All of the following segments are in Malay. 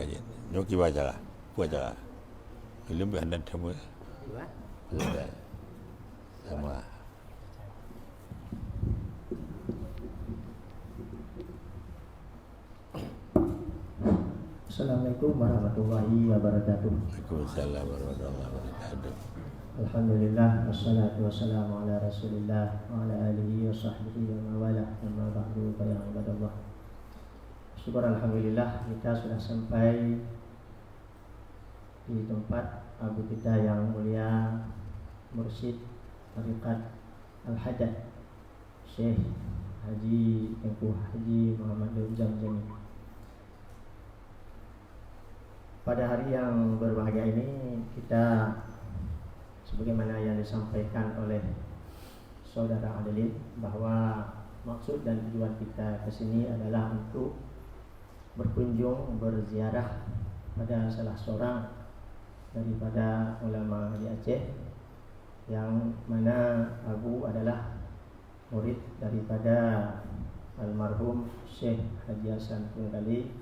kajian. Nyoki baca lah, lebih anda temu. Sudah sama. Assalamualaikum warahmatullahi wabarakatuh. Waalaikumsalam warahmatullahi wabarakatuh. Alhamdulillah, wassalatu wassalamu ala rasulillah wa ala alihi wa sahbihi wa mawala, amma ba'du, fa ya ibadallah. Syukur alhamdulillah kita sudah sampai di tempat abu kita yang mulia, Mursyid Tariqat Al-Haddad, Syekh Haji Tengku Haji Muhammad Jamjani. Pada hari yang berbahagia ini kita, sebagaimana yang disampaikan oleh saudara Adelit, bahwa maksud dan tujuan kita ke sini adalah untuk berkunjung, berziarah pada salah seorang daripada ulama di Aceh, yang mana Abu adalah murid daripada almarhum Syekh Haji Hasan Tunggali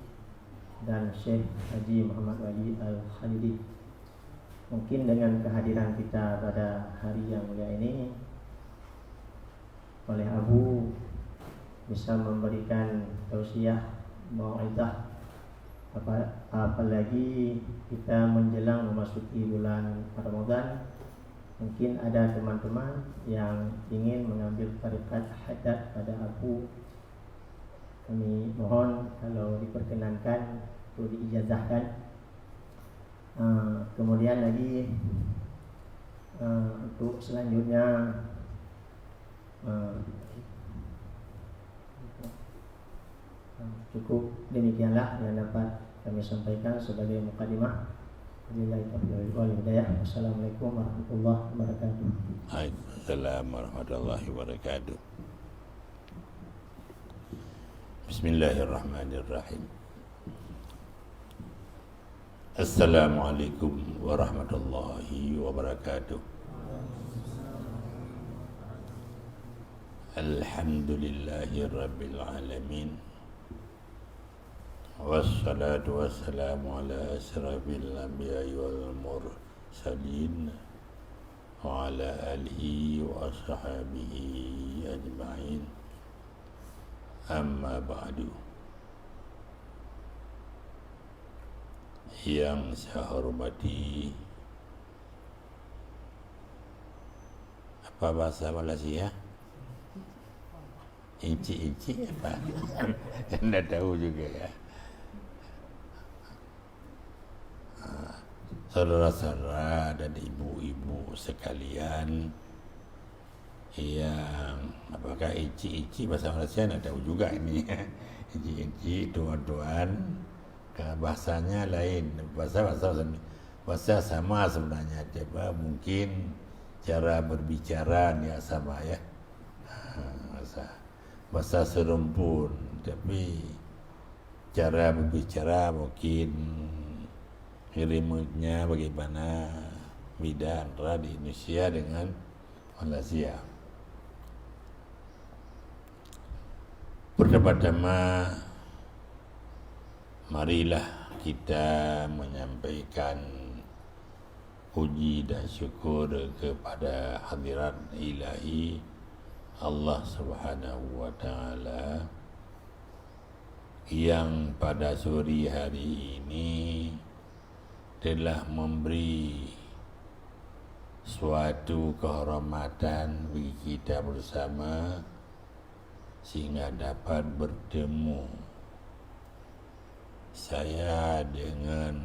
dan Syekh Haji Muhammad Wali Al-Khalidi. Mungkin dengan kehadiran kita pada hari yang mulia ini, oleh Abu bisa memberikan tausiah, mau'izah, apalagi kita menjelang memasuki bulan Ramadan. Mungkin ada teman-teman yang ingin mengambil tarikat haddad pada Abu. Kami mohon kalau diperkenankan untuk diijazahkan. Kemudian lagi untuk selanjutnya cukup demikianlah yang dapat kami sampaikan sebagai mukadimah. Wassalamualaikum warahmatullahi wabarakatuh. Waalaikumsalam warahmatullahi wabarakatuh. Bismillahirrahmanirrahim. Assalamualaikum warahmatullahi wabarakatuh. Alhamdulillahi rabbil alamin. Wassalatu wassalamu ala asrafil anbiya'i wal mursalin wa ala alihi wa ashabihi ajma'in. Amma ba'du. Yang saya hormati, apa bahasa Malaysia? Inci apa? Anda tahu juga ya. Saudara-saudara dan ibu-ibu sekalian, yang apakah inci bahasa Malaysia anda tahu juga ini. Inci tuan-tuan, bahasanya lain, bahasa sama sebenarnya, coba mungkin cara berbicara dia sama ya, bahasa serumpun, tapi cara berbicara mungkin remote-nya bagaimana, beda antara di Indonesia dengan Malaysia. Pertama-tama, marilah kita menyampaikan puji dan syukur kepada hadirat ilahi Allah Subhanahu wa ta'ala yang pada sore hari ini telah memberi suatu kehormatan bagi kita bersama sehingga dapat bertemu saya dengan,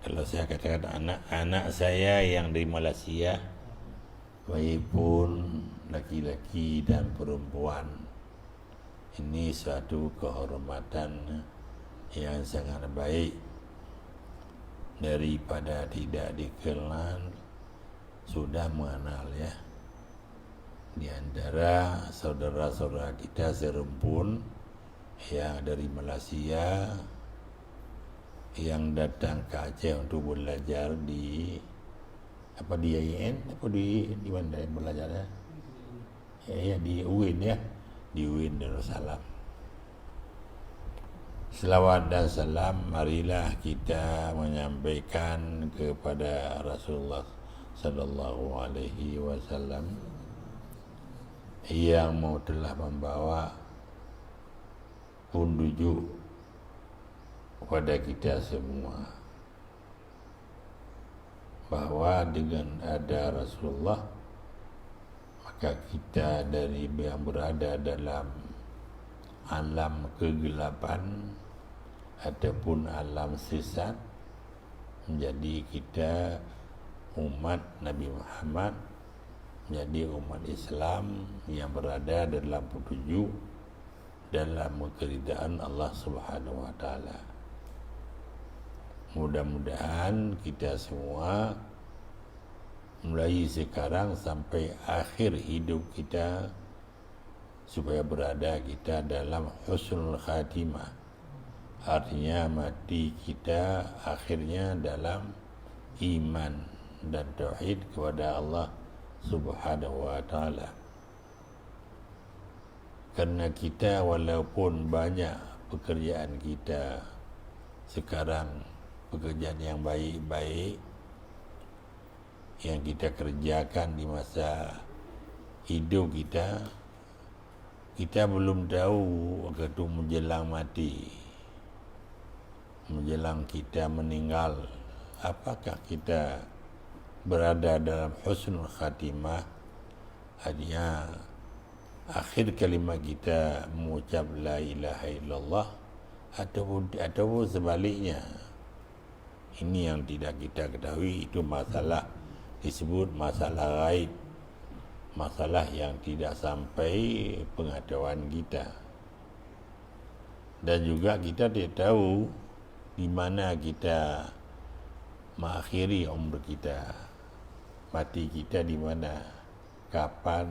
kalau saya katakan anak-anak saya yang dari Malaysia, baik pun laki-laki dan perempuan. Ini suatu kehormatan yang sangat baik, daripada tidak dikenal sudah mengenal ya. Di antara saudara-saudara kita serumpun yang dari Malaysia yang datang ke Aceh untuk belajar di apa, di IAIN apa di mana belajarnya? Ya di UIN ya, di UIN Darussalam. Selawat dan salam marilah kita menyampaikan kepada Rasulullah sallallahu alaihi wasallam yang telah membawa petunjuk kepada kita semua bahwa dengan ada Rasulullah maka kita dari yang berada dalam alam kegelapan ataupun alam sesat menjadi kita umat Nabi Muhammad, menjadi umat Islam yang berada dalam petunjuk dalam keridaan Allah Subhanahu wa taala. Mudah-mudahan kita semua mulai sekarang sampai akhir hidup kita supaya berada kita dalam husnul khatimah. Artinya mati kita akhirnya dalam iman dan tauhid kepada Allah Subhanahu wa taala. Karena kita walaupun banyak pekerjaan kita sekarang, pekerjaan yang baik-baik yang kita kerjakan di masa hidup kita, kita belum tahu waktu menjelang mati, menjelang kita meninggal, apakah kita berada dalam husnul khatimah, artinya akhir kalimat kita mengucap la ilaha illallah, ataupun sebaliknya. Ini yang tidak kita ketahui, itu masalah disebut masalah gaib, masalah yang tidak sampai pengetahuan kita. Dan juga kita tidak tahu di mana kita mengakhiri umur kita, mati kita di mana, kapan,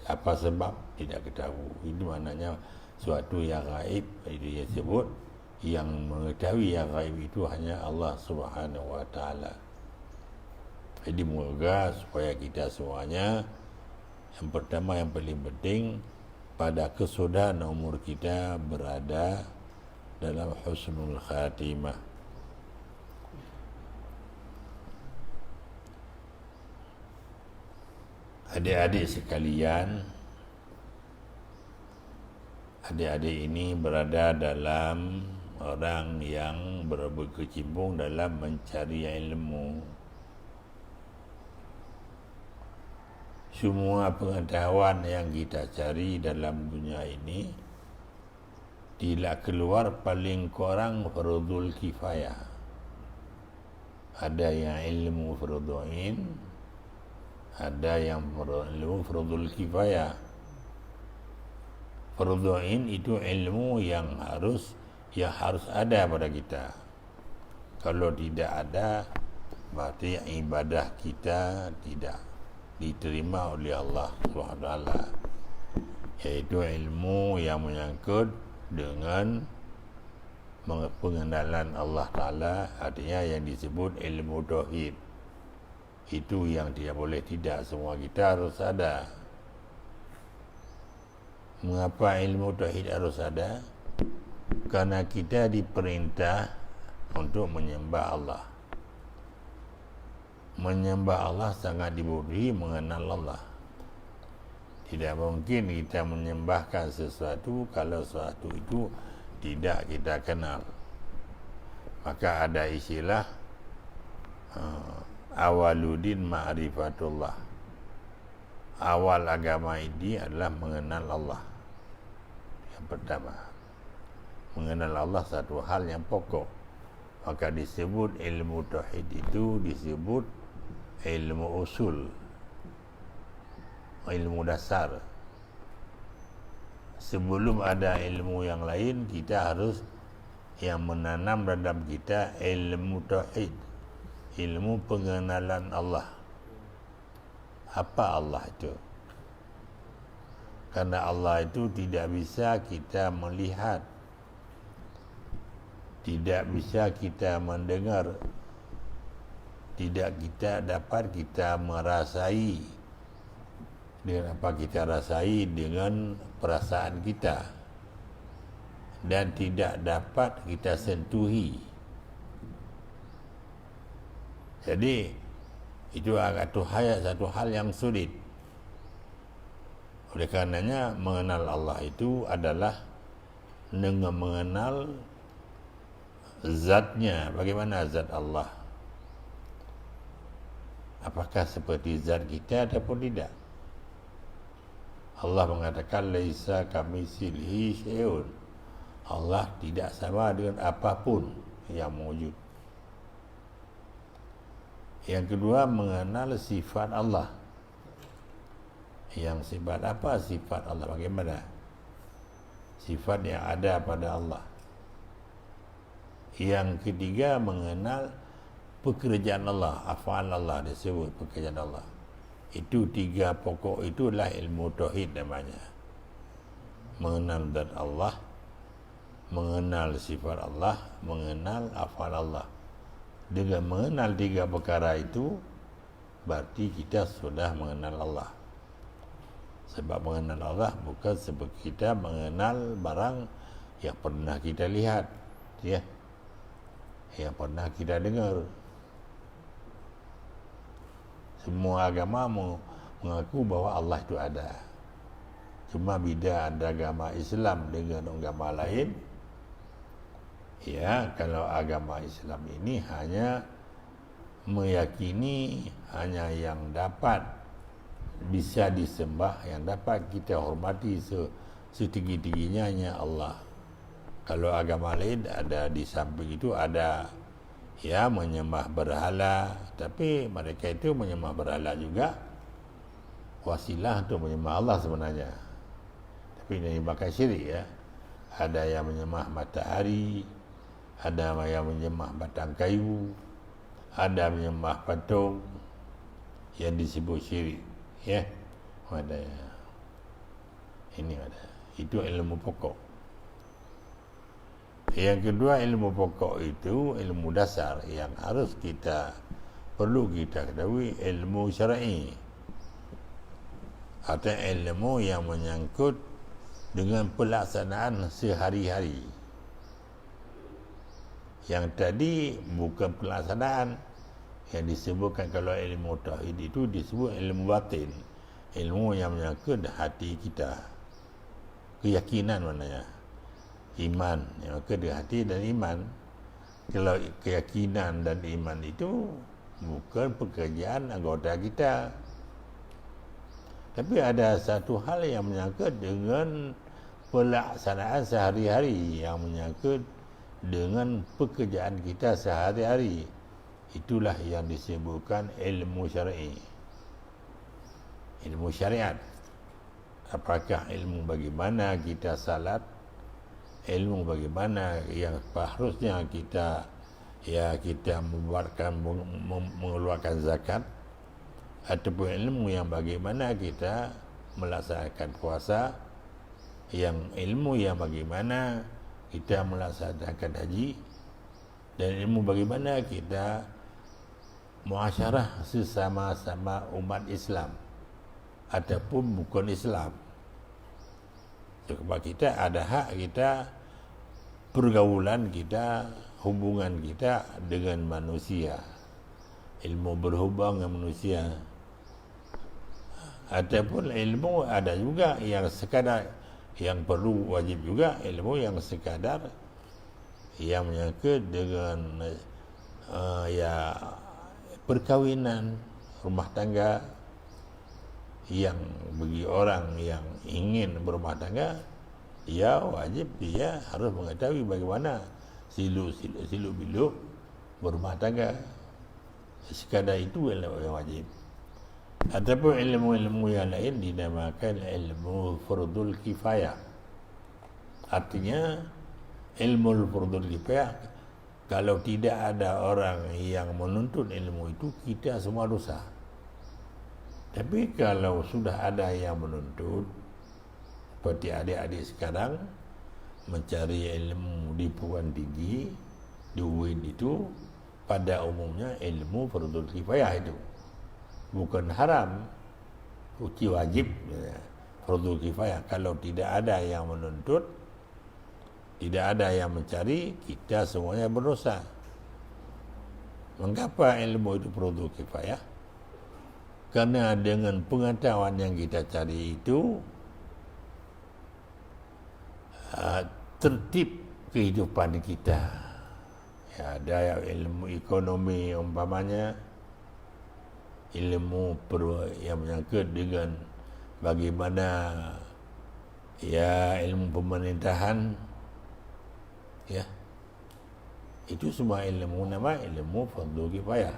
apa sebab tidak ketahui. Itu maknanya suatu yang gaib. Itu dia sebut yang mengetahui yang gaib itu hanya Allah Subhanahu wa taala. Jadi moga supaya kita semuanya, yang pertama yang paling penting pada kesudahan umur kita berada dalam husnul khatimah. Adik-adik sekalian, adik-adik ini berada dalam orang yang berkecimpung dalam mencari ilmu. Semua pengetahuan yang kita cari dalam dunia ini tidak keluar paling kurang fardul kifayah. Ada yang ilmu fardhu ain, ada yang ilmu fardul kifayah. Fardhu ain itu ilmu yang harus ada pada kita. Kalau tidak ada, berarti ibadah kita tidak diterima oleh Allah SWT, yaitu ilmu yang menyangkut dengan pengenalan Allah Ta'ala, artinya yang disebut ilmu tauhid. Itu yang tidak boleh tidak, semua kita harus ada. Mengapa ilmu tauhid harus ada? Karena kita diperintah untuk menyembah Allah. Menyembah Allah sangat dibutuhi mengenal Allah. Tidak mungkin kita menyembahkan sesuatu kalau sesuatu itu tidak kita kenal. Maka ada istilah awaludin ma'rifatullah. Awal agama ini adalah mengenal Allah. Yang pertama, mengenal Allah satu hal yang pokok. Maka disebut ilmu tauhid itu disebut ilmu usul, ilmu dasar. Sebelum ada ilmu yang lain, kita harus yang menanam dalam kita ilmu tauhid, ilmu pengenalan Allah. Apa Allah itu? Karena Allah itu tidak bisa kita melihat, tidak bisa kita mendengar, tidak kita dapat kita merasai. Dengan apa kita rasai? Dengan perasaan kita. dan tidak dapat kita sentuhi. Jadi itu agak satu hal yang sulit. Oleh karenanya mengenal Allah itu adalah dengan mengenal zatnya. Bagaimana zat Allah? Apakah seperti zat kita ataupun tidak? Allah mengatakan laisa kamitslihi syai'un. Allah tidak sama dengan apapun yang wujud. Yang kedua, mengenal sifat Allah. Yang sifat apa sifat Allah? Bagaimana sifat yang ada pada Allah? Yang ketiga, mengenal pekerjaan Allah, af'al Allah disebut pekerjaan Allah. Itu tiga pokok itulah ilmu tauhid namanya. Mengenal zat Allah, mengenal sifat Allah, mengenal af'al Allah. Dengan mengenal tiga perkara itu, berarti kita sudah mengenal Allah. Sebab mengenal Allah bukan seperti kita mengenal barang yang pernah kita lihat, ya, yang pernah kita dengar. Semua agama mengaku bahwa Allah itu ada. Cuma beda ada agama Islam dengan agama lain. Ya, kalau agama Islam ini hanya meyakini hanya yang dapat bisa disembah, yang dapat kita hormati setinggi-tingginya hanya Allah. Kalau agama lain ada di samping itu ada ya menyembah berhala, tapi mereka itu menyembah berhala juga wasilah untuk menyembah Allah sebenarnya. Tapi ini pakai syirik ya. Ada yang menyembah matahari, ada yang menyembah batang kayu, ada menyembah patung yang disebut syirik, ya. Ada ini ada. Itu ilmu pokok. Yang kedua, ilmu pokok itu ilmu dasar yang harus perlu kita ketahui, ilmu syar'i atau ilmu yang menyangkut dengan pelaksanaan sehari-hari. Yang tadi bukan pelaksanaan, yang disebutkan kalau ilmu tauhid itu disebut ilmu batin, ilmu yang menyangkut hati kita, keyakinan maknanya. Iman yang maka di hati dan iman. Kalau keyakinan dan iman itu bukan pekerjaan anggota kita, tapi ada satu hal yang menyangkut dengan pelaksanaan sehari-hari, yang menyangkut dengan pekerjaan kita sehari-hari. Itulah yang disebutkan ilmu syar'i, ilmu syariat. Apakah ilmu bagaimana kita salat, ilmu bagaimana yang seharusnya kita mengeluarkan zakat, ataupun ilmu yang bagaimana kita melaksanakan puasa, yang ilmu yang bagaimana kita melaksanakan haji, dan ilmu bagaimana kita muasyarah sesama-sama umat Islam ataupun bukan Islam. Sebab kita ada hak kita, pergaulan kita, hubungan kita dengan manusia, ilmu berhubung dengan manusia. Ataupun ilmu ada juga yang sekadar, yang perlu wajib juga ilmu yang sekadar yang menyangkut dengan perkawinan, rumah tangga, yang bagi orang yang ingin berumah tangga, ya wajib dia harus mengetahui bagaimana siluk-biluk berumah tangga. Sekadar itu yang wajib. Ataupun ilmu-ilmu yang lain dinamakan ilmu fardul kifayah. Artinya ilmu fardul kifayah, kalau tidak ada orang yang menuntut ilmu itu, kita semua dosa. Tapi kalau sudah ada yang menuntut, seperti adik-adik sekarang mencari ilmu di perguruan tinggi, di UIN itu, pada umumnya ilmu fardhu kifayah itu. Bukan haram, uji wajib, fardhu kifayah. Kalau tidak ada yang menuntut, tidak ada yang mencari, kita semuanya berdosa. Mengapa ilmu itu fardu kifayah? Karena dengan pengetahuan yang kita cari itu tertib kehidupan kita. Ya, ada ilmu ekonomi umpamanya, ilmu yang menyangkut dengan bagaimana ya ilmu pemerintahan, ya, itu semua ilmu nama ilmu fardu kifayah.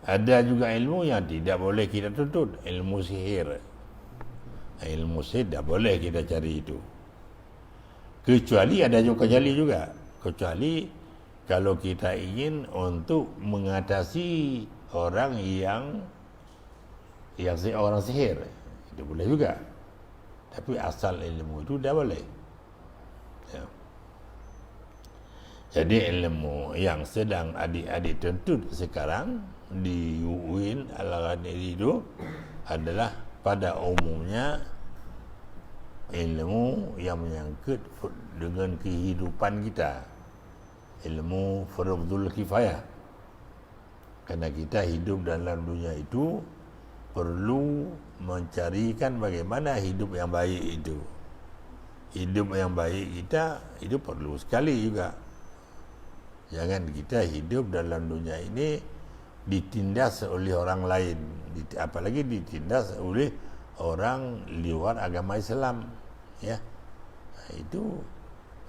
Ada juga ilmu yang tidak boleh kita tuntut, ilmu sihir. Ilmu sihir tidak boleh kita cari itu. Kecuali ada juga kecuali kalau kita ingin untuk mengatasi orang yang orang sihir, itu boleh juga. Tapi asal ilmu itu tidak boleh. Ya. Jadi ilmu yang sedang adik-adik tuntut sekarang di UIN Al-Ghazali itu adalah pada umumnya ilmu yang menyangkut dengan kehidupan kita, ilmu fardul kifayah. Karena kita hidup dalam dunia itu perlu mencarikan bagaimana hidup yang baik itu. Hidup yang baik kita itu perlu sekali juga. Jangan kita hidup dalam dunia ini ditindas oleh orang lain, apalagi ditindas oleh orang luar agama Islam, ya. Nah, itu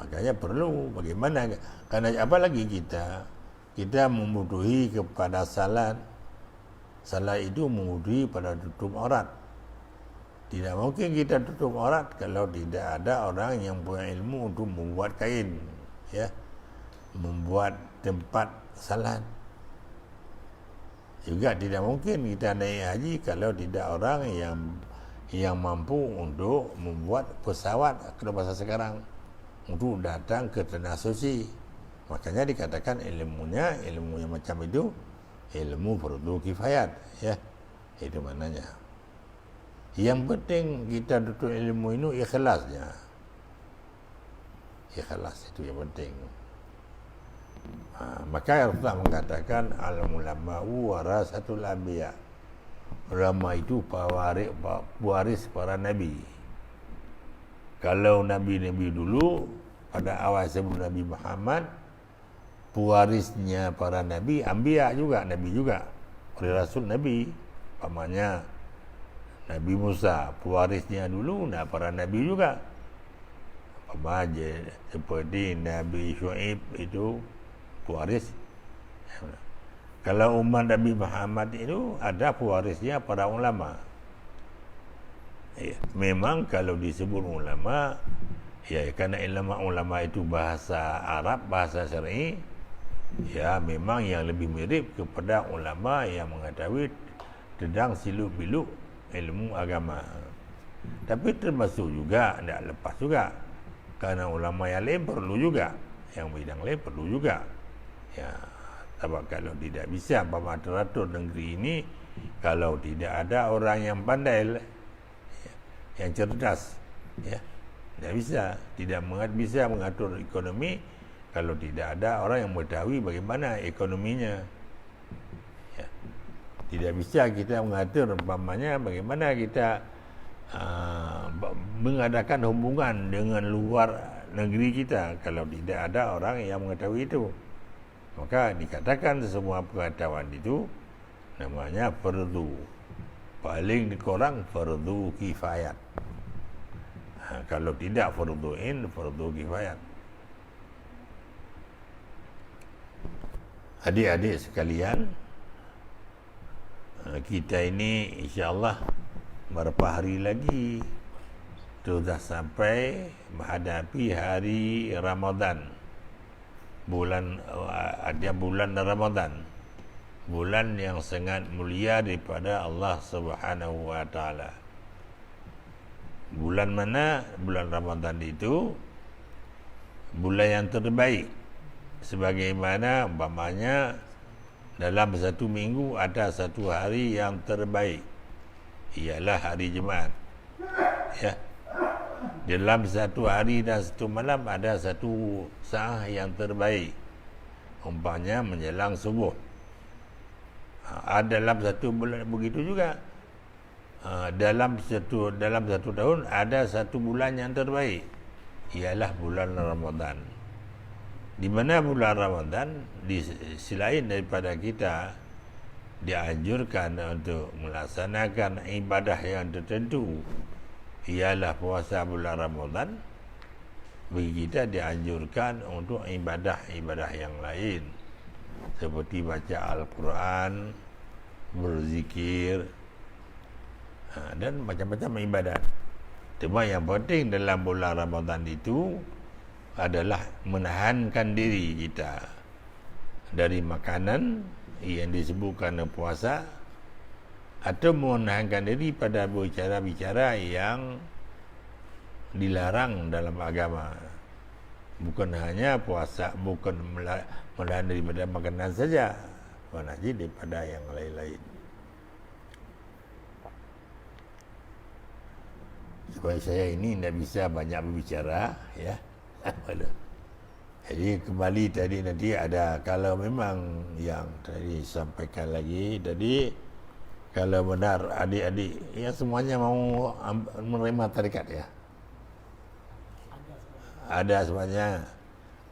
makanya perlu bagaimana, karena apalagi kita membutuhi kepada salat itu membutuhi pada tutup aurat. Tidak mungkin kita tutup aurat kalau tidak ada orang yang punya ilmu untuk membuat kain, ya, membuat tempat salat. Juga tidak mungkin kita naik haji kalau tidak orang yang mampu untuk membuat pesawat kalau bahasa sekarang untuk datang ke tanah suci. Makanya dikatakan ilmu yang macam itu ilmu fardu kifayat, ya. Itu maknanya. Yang penting kita tuntut ilmu ini ikhlasnya. Ikhlas itu yang penting. Maka Rasulullah mengatakan al-ulama'u warasatul anbiya. Ulama itu pewaris para nabi. Kalau nabi-nabi dulu pada awal sebelum Nabi Muhammad, pewarisnya para nabi, anbiya juga, nabi juga. Oleh Rasul Nabi, pamannya Nabi Musa, pewarisnya dulu para nabi juga. Pamannya seperti Nabi Syuaib itu pewaris. Kalau umat Nabi Muhammad itu ada pewarisnya para ulama. Ya, memang kalau disebut ulama, ya karena ulama itu bahasa Arab, bahasa syar'i, ya memang yang lebih mirip kepada ulama yang mengetahui tentang siluk-biluk ilmu agama. Tapi termasuk juga, tidak lepas juga, karena ulama yang lain perlu juga, yang bidang lain perlu juga. Ya, sebab kalau tidak bisa teratur negeri ini, kalau tidak ada orang yang pandai, yang cerdas, ya, tidak bisa mengatur ekonomi kalau tidak ada orang yang mengetahui bagaimana ekonominya. Ya, tidak bisa kita mengatur bagaimana kita mengadakan hubungan dengan luar negeri kita kalau tidak ada orang yang mengetahui itu. Maka dikatakan semua pengetahuan itu namanya fardu. Paling kurang fardu kifayat. Kalau tidak fardu kifayat. Adik-adik sekalian, kita ini insya-Allah beberapa hari lagi sudah sampai menghadapi hari Ramadan. Bulan Ramadan, bulan yang sangat mulia daripada Allah Subhanahu wa taala. Bulan mana? Bulan Ramadan itu bulan yang terbaik. Sebagaimana umpamanya dalam satu minggu ada satu hari yang terbaik, ialah hari Jumaat. Ya. Dalam satu hari dan satu malam ada satu saat yang terbaik, umpamanya menjelang subuh. Dalam satu bulan begitu juga. Dalam satu tahun ada satu bulan yang terbaik, ialah bulan Ramadan. Di mana bulan Ramadan di selain daripada kita dianjurkan untuk melaksanakan ibadah yang tertentu, ialah puasa bulan Ramadan, bagi kita dianjurkan untuk ibadah-ibadah yang lain seperti baca Al-Quran, berzikir, dan macam-macam ibadat. Cuma yang penting dalam bulan Ramadan itu adalah menahankan diri kita dari makanan yang disebutkan puasa, atau menahankan diri pada bicara-bicara yang dilarang dalam agama. Bukan hanya puasa, bukan menahan daripada makanan saja, menahan daripada yang lain-lain. Supaya saya ini tidak bisa banyak berbicara, ya. Jadi kembali tadi nanti ada, kalau memang yang tadi sampaikan lagi tadi, kalau benar adik-adik ya semuanya mau menerima tarekat, ya. Ada semuanya.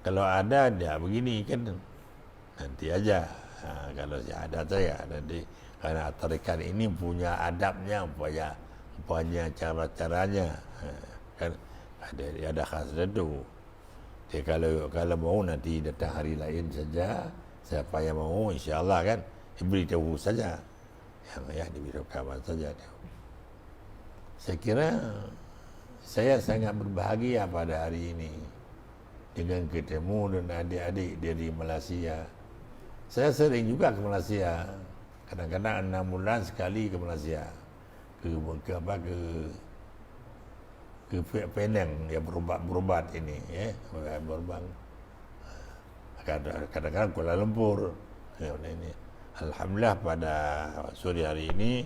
Kalau ada dia begini kan, nanti aja. Kalau ada saya nanti, karena tarekat ini punya adabnya, punya cara-caranya, kan ada khas tertentu. Jadi kalau mau nanti datang hari lain saja, siapa yang mau insya-Allah kan diberitahu saja, yang diberitahukan saja. Saya kira saya sangat berbahagia pada hari ini dengan ketemu dengan adik-adik dari Malaysia. Saya sering juga ke Malaysia, kadang-kadang 6 bulan sekali ke Malaysia, ke Penang, ya, berubat ini, ya, berubat. Kadang-kadang Kuala Lumpur, ya, ini. Alhamdulillah pada sore hari ini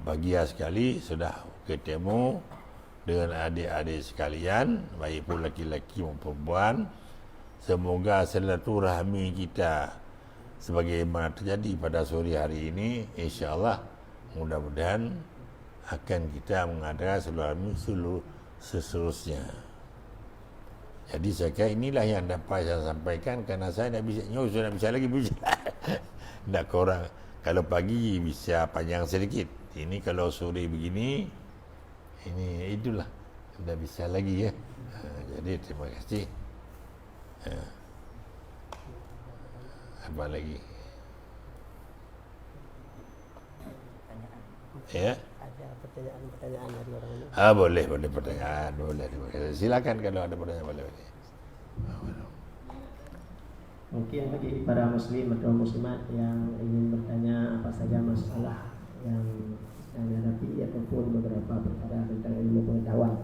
bahagia sekali sudah ketemu dengan adik-adik sekalian, baik pun laki-laki maupun perempuan. Semoga silaturahmi kita sebagaimana terjadi pada sore hari ini, insya-Allah mudah-mudahan akan kita mengadakan silaturahmi seterusnya. Jadi saya kira inilah yang dapat saya sampaikan, kerana saya tidak bisa lagi bicara. Nak korang kalau pagi bisa panjang sedikit, ini kalau sore begini, ini itulah tidak bisa lagi, ya. Jadi terima kasih. Apa lagi? Ya. Ada pertanyaan dari orang ini. Boleh pertanyaan, boleh. Terima kasih. Silakan kalau ada pertanyaan, boleh. Mungkin bagi para muslim atau muslimat yang ingin bertanya apa saja masalah yang dihadapi ataupun beberapa perkara tentang ilmu pengetahuan,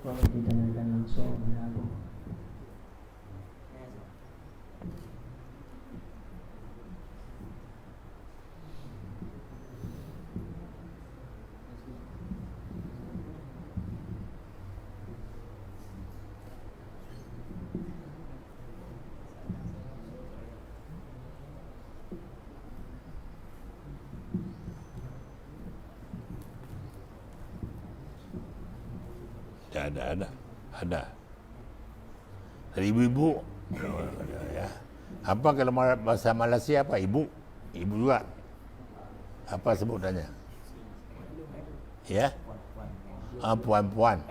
boleh ditanyakan langsung kepada aku. Ada. Dari ibu-ibu, ya. Apa kalau bahasa Malaysia apa? Ibu juga. Apa sebutannya? Ya. Puan-puan.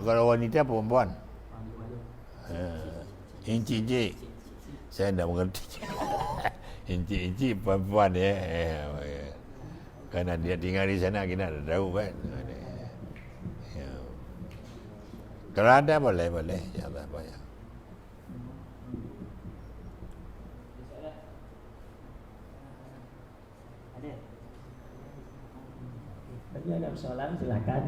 Kalau wanita perempuan. Inci-inci. Saya tidak mengerti. Inci-inci perempuan, ya. Karena dia tinggal di sana, kita dah tahu kan. Kalau ada boleh, ya Allah, banyak. Bagi ada persoalan silakan.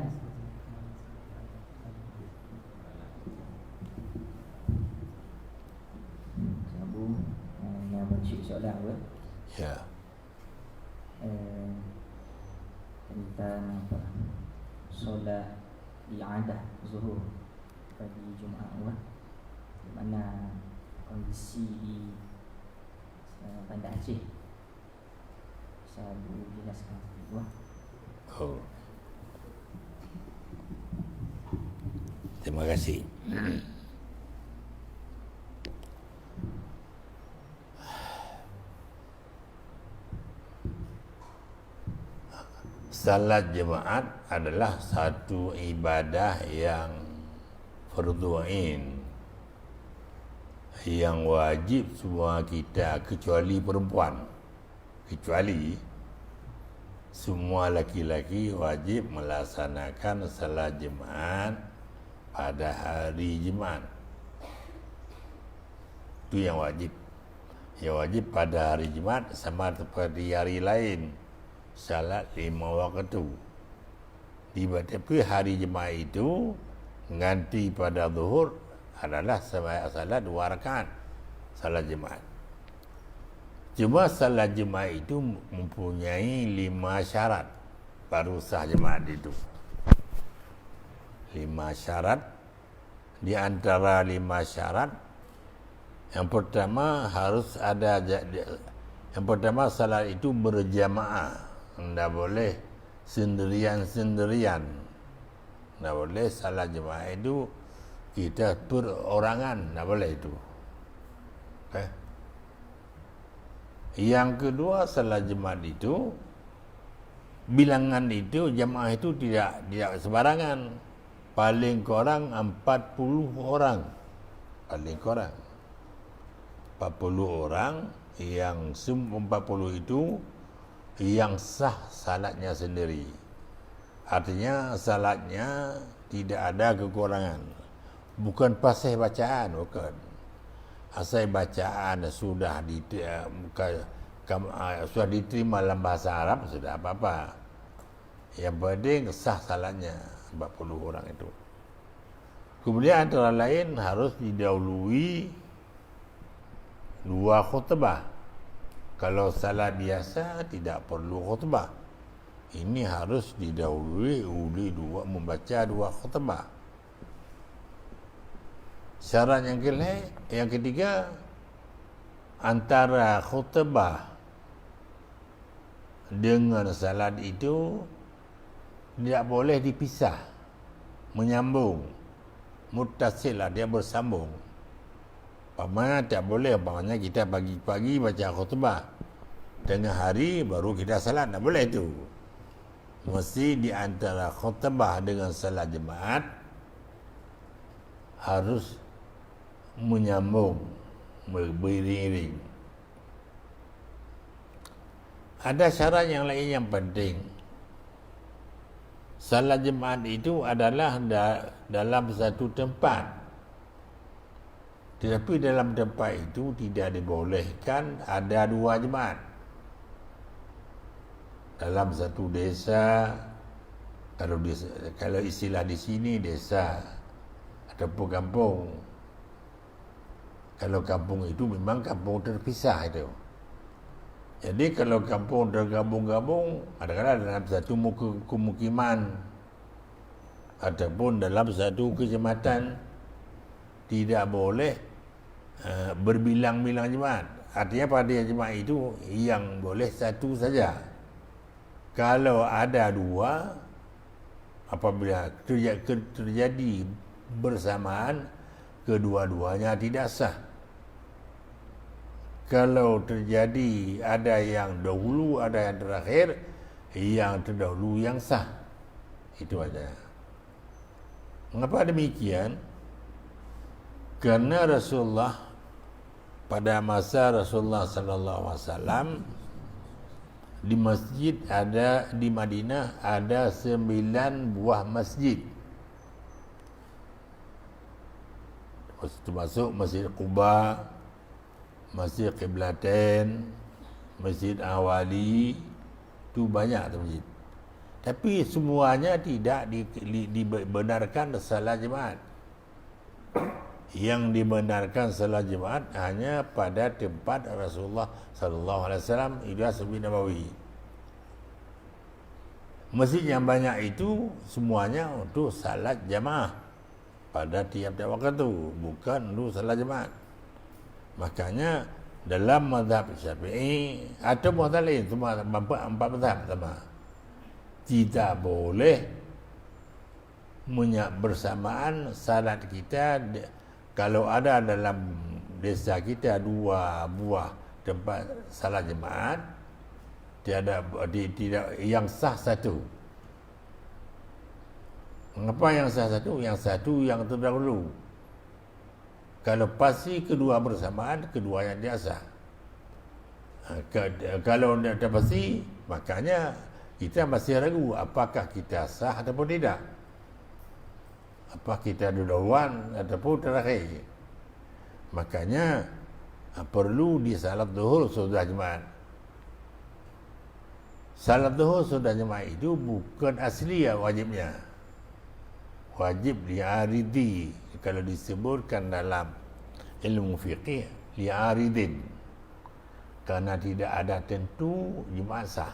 Sambung nama cik soalan apa? Ya. Tentang apa? Solat i'adah zuhur pada Jumaat awal, di mana kondisi di Banda Aceh saya jelaskan dulu. Oh. Terima kasih. Salat jemaat adalah satu ibadah yang fardu ain, yang wajib semua kita kecuali perempuan. Kecuali semua laki-laki wajib melaksanakan salat jemaat pada hari Jumaat. Itu yang wajib. Yang wajib pada hari Jumaat sama seperti hari lain, salat 5 waktu. Tapi hari Jumaat itu ganti pada zuhur adalah salat 2 rakaat salat Jumaat. Cuma salat Jumaat itu mempunyai 5 syarat baru sah Jumaat itu. 5 syarat. Di antara 5 syarat, yang pertama harus ada, yang pertama salat itu berjamaah. Tidak boleh sendirian-sendirian. Tidak boleh salat jemaah itu kita perorangan. Tidak boleh itu. Okay. Yang kedua, salat jemaah itu bilangan itu, jemaah itu tidak sembarangan. Paling kurang 40 orang. Paling kurang 40 orang, yang 40 itu yang sah salatnya sendiri. Artinya salatnya tidak ada kekurangan. Bukan pasal bacaan, bukan. Asal bacaan sudah diterima dalam bahasa Arab, sudah apa-apa. Yang penting sah salatnya 40 orang itu. Kemudian antara lain harus didahului 2 khutbah. Kalau salat biasa tidak perlu khutbah. Ini harus didahului oleh membaca 2 khutbah. Syarat yang ketiga, antara khutbah dengan salat itu tidak boleh dipisah, menyambung, muttasil lah, dia bersambung. Umpamanya tak boleh, umpamanya kita pagi-pagi baca khutbah, tengah hari baru kita salat, tak boleh itu. Mesti di antara khutbah dengan salat jemaat harus menyambung, beriring. Ada syarat yang lain yang penting. Salat jemaat itu adalah dalam satu tempat. Tetapi dalam tempat itu tidak dibolehkan ada 2 jemaat. Dalam satu desa, kalau istilah di sini desa ataupun kampung. Kalau kampung itu memang kampung terpisah itu. Jadi kalau kampung tergabung-gabung, kadang-kadang dalam satu pemukiman ataupun dalam satu kecamatan, tidak boleh berbilang-bilang jemaat. Artinya pada jemaat itu yang boleh satu saja. Kalau ada 2, apabila terjadi bersamaan, kedua-duanya tidak sah. Kalau terjadi ada yang dahulu, ada yang terakhir, yang terdahulu yang sah. Itu aja. Mengapa demikian? Karena Rasulullah pada masa Rasulullah sallallahu alaihi wasallam di masjid ada, di Madinah ada 9 buah masjid. Termasuk Masjid Quba, Masjid Qiblatain, Masjid Awali, itu banyak masjid. Tapi semuanya tidak dibenarkan salat jemaat. Yang dibenarkan salat jemaat hanya pada tempat Rasulullah sallallahu alaihi wasallam, itu Masjid Nabawi. Masjid yang banyak itu semuanya untuk salat jamaah pada tiap-tiap waktu, bukan untuk salat jemaat. Makanya dalam mazhab Syafi'i atau mazhab lain, semua empat mazhab sama, tidak boleh bersamaan salat kita. Kalau ada dalam desa kita 2 buah tempat salat jemaat, tidak yang sah satu. Mengapa yang sah satu? Yang satu yang terdahulu. Kalau pasti kedua bersamaan, kedua yang dia sah. Kalau tidak pasti, makanya kita masih ragu apakah kita sah ataupun tidak. Apa kita duluan ataupun terakhir. Makanya perlu di salat zuhur sudah jemaat. Salat zuhur sudah jemaat itu bukan asli wajibnya. Wajib li'aridi, kalau disebutkan dalam ilmu fiqih, li'aridin, karena tidak ada tentu jemaat sah.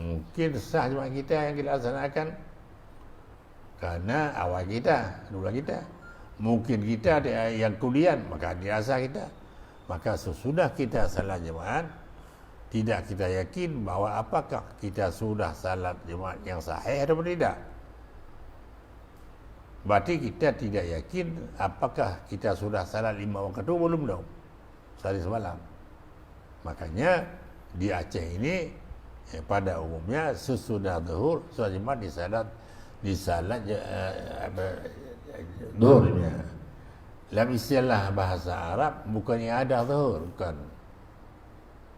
Mungkin sah jemaat kita yang kita laksanakan karena awal kita, dulu kita. Mungkin kita yang kemudian, maka dia sah kita. Maka sesudah kita salat jemaat, tidak kita yakin bahawa apakah kita sudah salat jemaat yang sahih atau tidak. Berarti kita tidak yakin apakah kita sudah salat 5 waktu belum dong, sehari semalam. Makanya di Aceh ini pada umumnya sesudah zuhur salat jemaat di salat zuhurnya. Dalam istilah bahasa Arab bukannya ada zuhur, bukan.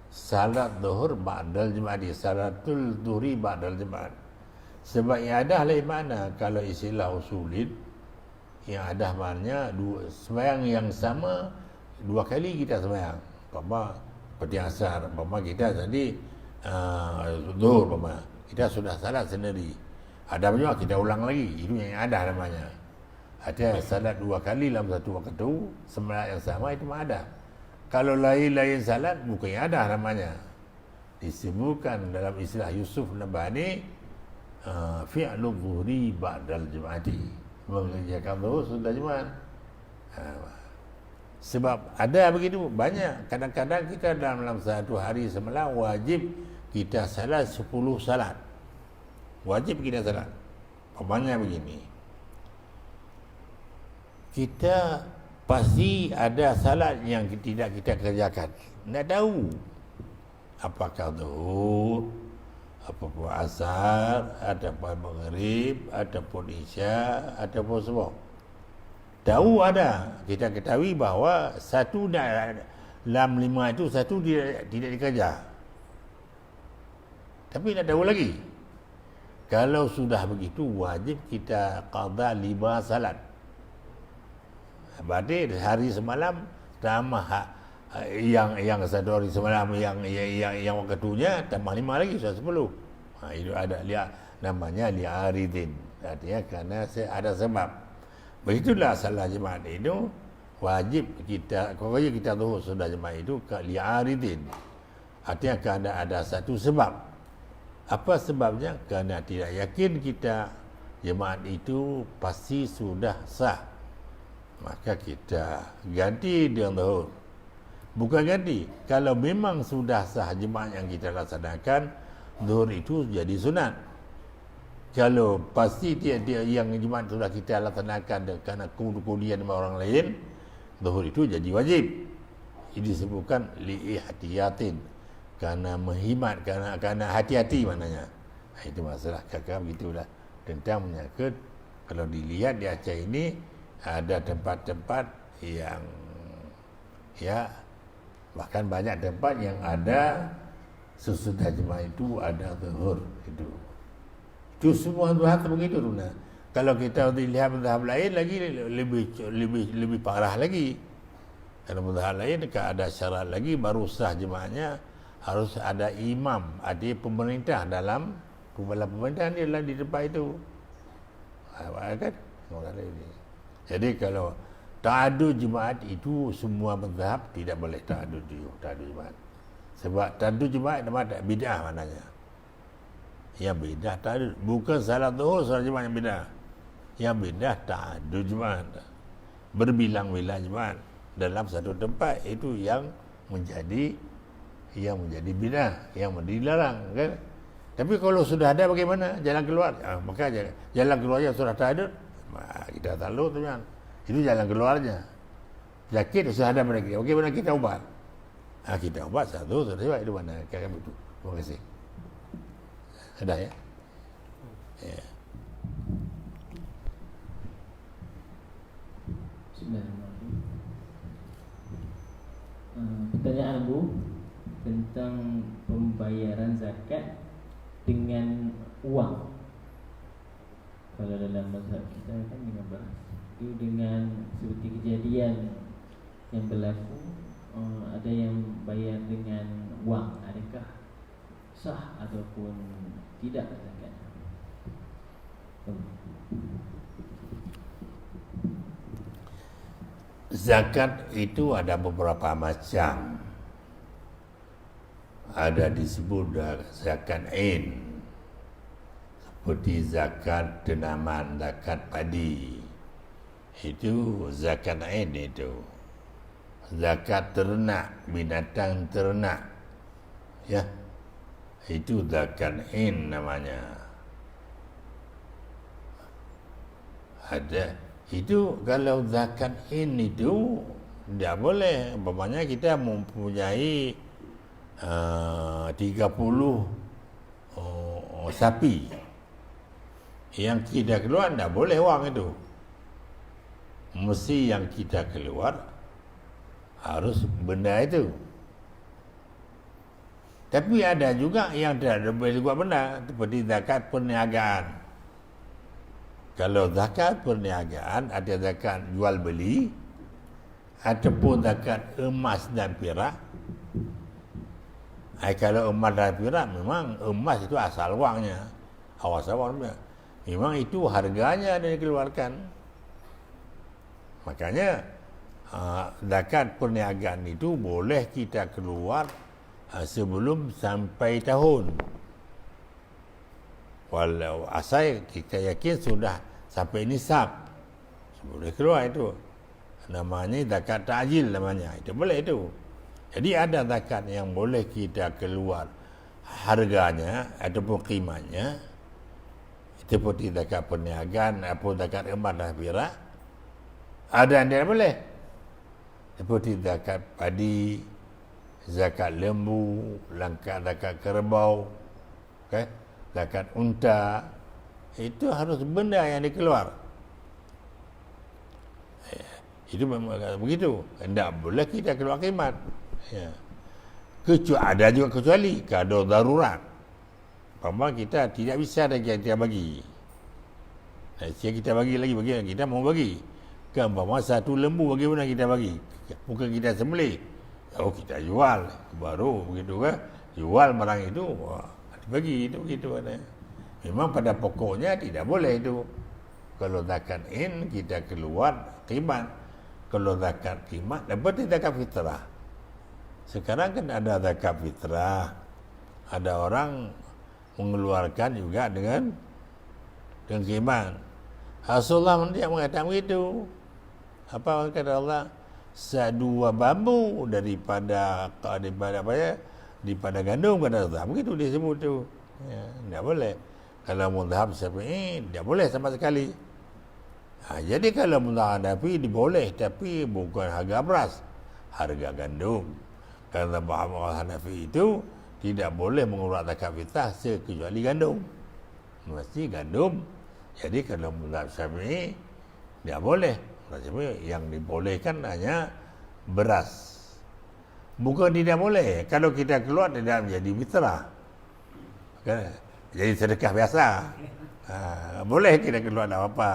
Salat zuhur ba'dal jemaat, salatul zuhri ba'dal jemaat. Sebab iadah lain makna. Kalau istilah usulin, yang ada maknanya sembahyang yang sama 2 kali kita sembahyang. Seperti asar, kita tadi zuhur, kita sudah salat sendiri. Ada juga kita ulang lagi, itu yang ada namanya. Ada salat 2 kali dalam satu waktu, sembahyang yang sama itu ada. Kalau lain-lain salat bukan yang ada namanya. Disebutkan dalam istilah Yusuf Nabhani, fi'lu zuhri ba'dal jemaati, mengerjakan zuhur sudah jemaat. Sebab ada begitu banyak. Kadang-kadang kita dalam satu hari semalam wajib kita salat 10 salat. Wajib kita salat. Umpamanya begini, kita pasti ada salat yang tidak kita kerjakan. Tidak tahu apakah zuhur, apapun asar, ataupun maghrib, ataupun isya, ataupun subuh. Tahu ada, kita ketahui bahawa satu dalam 5 itu satu tidak dikerja. Tapi nak tahu lagi. Kalau sudah begitu wajib kita qada 5 salat. Berarti hari semalam tambah yang satu hari semalam yang waktunya tambah 5 lagi sudah 10. Itu ada namanya li'aridin. Artinya kerana ada sebab. Begitulah salat jemaat itu wajib kita, kalau kita zuhur sudah jemaat itu li'aridin. Artinya kerana ada satu sebab. Apa sebabnya? Kerana tidak yakin kita jemaat itu pasti sudah sah. Maka kita ganti dengan zuhur. Bukan ganti. Kalau memang sudah sah jemaat yang kita laksanakan, zuhur itu jadi sunat. Kalau pasti dia yang jemaat sudah kita laksanakan kerana kemudian orang lain, zuhur itu jadi wajib. Ini disebutkan li'ihtiyatin, kerana menghimat, kerana hati-hati maknanya. Itu masalah kakak begitulah tentang menyangkut. Kalau dilihat di Aceh ini ada tempat-tempat yang bahkan banyak tempat yang ada sesudah jemaah itu ada zuhur itu semua mazhab begitu Runa. Kalau kita lihat mazhab lain lagi lebih parah lagi. Kalau mazhab lain ada syarat lagi baru sah jemaahnya, harus ada imam, ada pemerintah dalam pemerintahan dia di tempat itu. Kan? Jadi kalau ta'adud jemaat itu semua mazhab tidak boleh ta'adud jemaat. Sebab ta'adud jemaat nama bid'ah maknanya. Yang bidah ta'adud. Bukan salat zuhur salat jemaah yang bidah. Yang bidah ta'adud jemaah. Berbilang-bilang jemaah dalam satu tempat, itu yang menjadi bidah, yang dilarang kan. Tapi kalau sudah ada bagaimana jalan keluar? Maka jalan keluarnya sudah ta'adud, kita takluk tu kan. Itu jalan keluarnya. Sakit sudah ada mereka. Bagaimana kita ubat? Kita ubat satu sudah itu mana kakak betul. Terima kasih. Ada ya? Ya. Bismillahirrahmanirrahim. Pertanyaan Bu tentang pembayaran zakat dengan uang. Kalau dalam mazhab kita kan dengan beras. Itu dengan seperti kejadian yang berlaku, ada yang bayar dengan wang, adakah sah ataupun tidak zakat? Zakat itu ada beberapa macam. Ada disebut zakat ain, seperti zakat tanaman, zakat padi. Itu zakat ain itu. Zakat ternak, binatang ternak. Ya. Itu zakat ain namanya. Ada. Itu kalau zakat ain itu tidak boleh. Umpamanya kita mempunyai 30 sapi. Yang kita keluar tidak boleh wang itu. Mesti yang kita keluar harus benda itu. Tapi ada juga yang tidak boleh buat benda, seperti zakat perniagaan. Kalau zakat perniagaan ada zakat jual beli ataupun zakat emas dan perak. Kalau emas dan perak, memang emas itu asal wangnya, asal wangnya. Memang itu harganya yang dikeluarkan. Makanya zakat perniagaan itu boleh kita keluar sebelum sampai tahun. Walau asal kita yakin sudah sampai nisab, boleh keluar itu. Namanya zakat ta'jil namanya. Itu boleh itu. Jadi ada zakat yang boleh kita keluar harganya ataupun qimahnya, seperti zakat perniagaan ataupun zakat emas dan perak. Ada yang tidak boleh, seperti zakat padi, zakat lembu, zakat kerbau, okay? Zakat unta. Itu harus benda yang dikeluar. Itu memang begitu. Tidak boleh kita keluar khidmat. Ya. Ada juga kecuali kalau darurat. Umpama kita tidak bisa lagi kita bagi. Kita bagi lagi, kita mau bagi. Kan umpama satu lembu bagaimana kita bagi? Bukan kita sembelih. Kita jual. Baru begitu kan. Jual barang itu. Bagi itu begitu ada. Memang pada pokoknya tidak boleh itu. Kalau zakat in kita keluar khidmat. Kalau zakat khidmat dapat zakat fitrah. Sekarang kan ada zakat fitrah. Ada orang mengeluarkan juga dengan khidmat. Rasulullah dia mengatakan begitu. Apa kata Allah? Sedua bambu daripada apa ya? Daripada gandum kata Allah. Begitu disebut tu. Ya, tidak boleh. Kalau mazhab Syafi'i tidak boleh sama sekali. Jadi kalau mazhab Hanafi diboleh, tapi bukan harga beras, harga gandum. Karena mazhab Hanafi itu tidak boleh mengeluarkan zakat fitrah kecuali gandum. Mesti gandum. Jadi kalau mazhab Syafi'i tidak boleh. Yang dibolehkan hanya beras. Bukan tidak boleh. Kalau kita keluar tidak menjadi fitrah. Jadi sedekah biasa. Boleh kita keluar tak apa.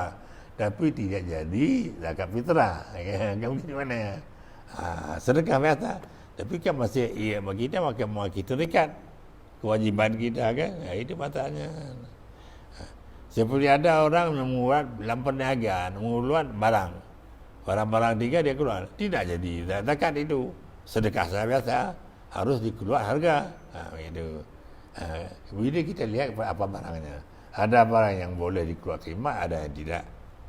Tapi tidak jadi zakat fitrah. Kamu di mana ya? Sedekah biasa. Tapi kan masih bagi kita makin kita dekat kewajiban kita kan. Itu masalahnya. Seperti ada orang membuat dalam perniagaan, mengeluarkan barang. Barang-barang tiga dia keluar. Tidak jadi zakat itu. Sedekah biasa harus dikeluar harga. Begitu. Bila kita lihat apa barangnya, ada barang yang boleh dikeluar khidmat, ada yang tidak.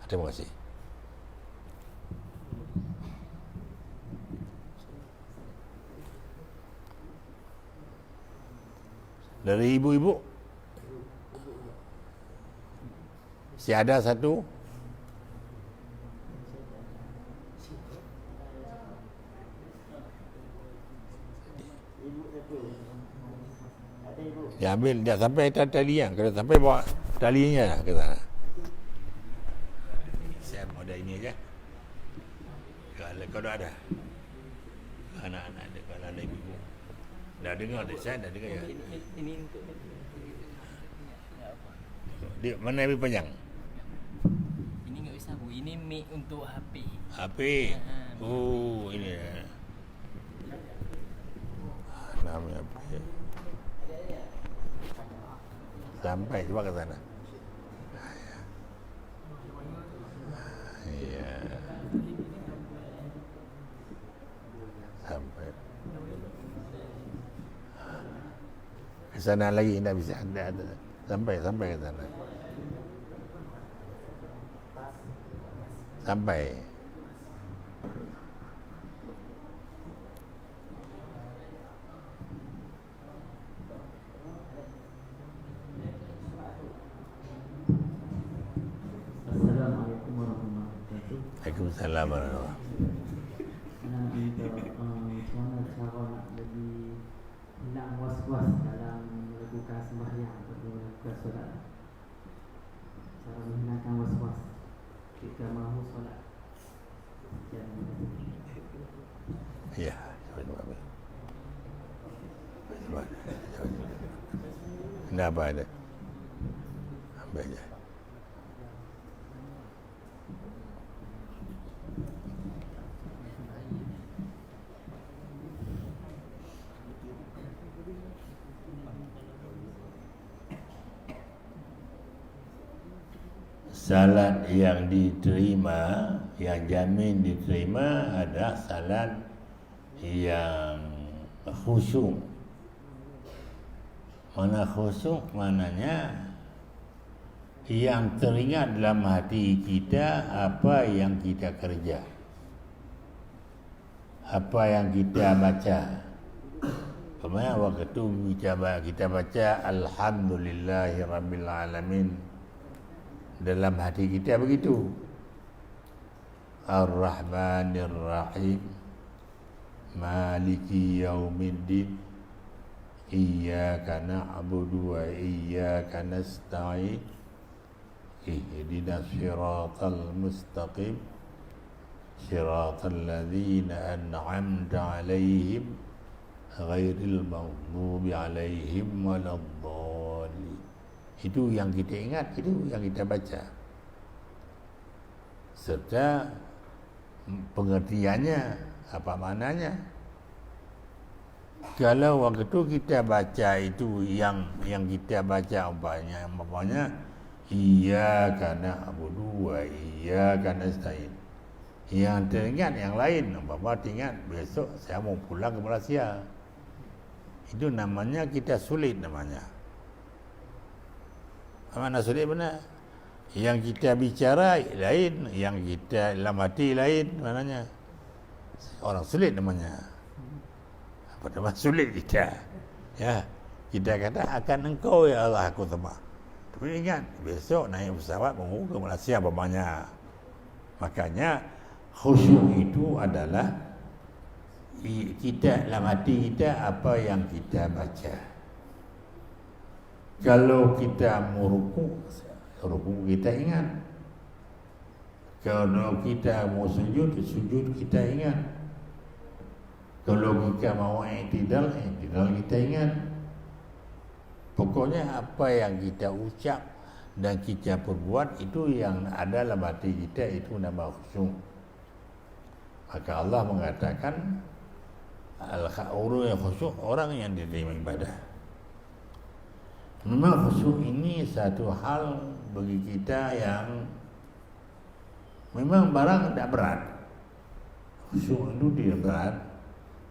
Terima kasih. Dari ibu-ibu, si ada satu. Dia ambil, dia sampai talian. Kalau sampai bawa talinya ke sana. Saya modal ini aja. Kalau ada anak-anak ada, kalau ada ibu, dah dengar dari saya, dah dengar ya. Ini untuk Dia mana lebih panjang? ini enggak bisa Bu. Ini mic untuk HP. HP. Oh, ini. Namanya apa? Sampai coba ke sana. Iya. Sampai. Ke sana lagi tidak bisa ada. Sampai ke sana. Sampai. Assalamualaikum warahmatullahi wabarakatuh. Waalaikumsalam warahmatullahi Untuk macam mana cara nak jadi hilang was-was dalam melakukan sembahyang atau melakukan solat. Cara menghilangkan was-was ketika mahu solat. Ya, coba. Tidak apa ada. Ambil aja. Salat yang diterima, yang jamin diterima adalah salat yang khusyuk. Mana khusyuk? Maknanya yang teringat dalam hati kita apa yang kita kerja, apa yang kita baca. Pernah waktu itu kita baca Alhamdulillahirrabbilalamin, dalam hati kita begitu. Ar-Rahmanir-Rahim, Maliki Yaumiddin, Iyyaka na'budu wa iyyaka nasta'in, Ihdinas siratal mustaqim, Siratal ladzina an'amta 'alaihim, Ghairil maghdubi 'alaihim waladdallin. Itu yang kita ingat, itu yang kita baca. Serta pengertiannya, apa maknanya. Kalau waktu itu kita baca itu yang kita baca umpamanya iyyaka na'budu wa iyyaka nasta'in. Yang teringat yang lain, umpama teringat besok saya mau pulang ke Malaysia. Itu namanya kita sulit namanya. Mana sulit benar? Yang kita bicara lain, yang kita dalam hati lain, maknanya orang sulit namanya. Apa nama sulit kita? Ya, kita kata akan engkau ya Allah aku sembah. Tapi ingat besok naik pesawat mau ke Malaysia umpamanya. Makanya khusyuk itu adalah kita dalam hati kita apa yang kita baca. Kalau kita meruku kita ingat. Kalau kita mau sujud kita ingat. Kalau kita mau i'tidal kita ingat. Pokoknya apa yang kita ucap dan kita perbuat itu yang ada dalam hati kita, itu nama khusyuk. Maka Allah mengatakan orang yang khusyuk orang yang diterima ibadah. Memang khusyuk ini satu hal bagi kita yang memang barang tidak berat. Khusyuk itu tidak berat,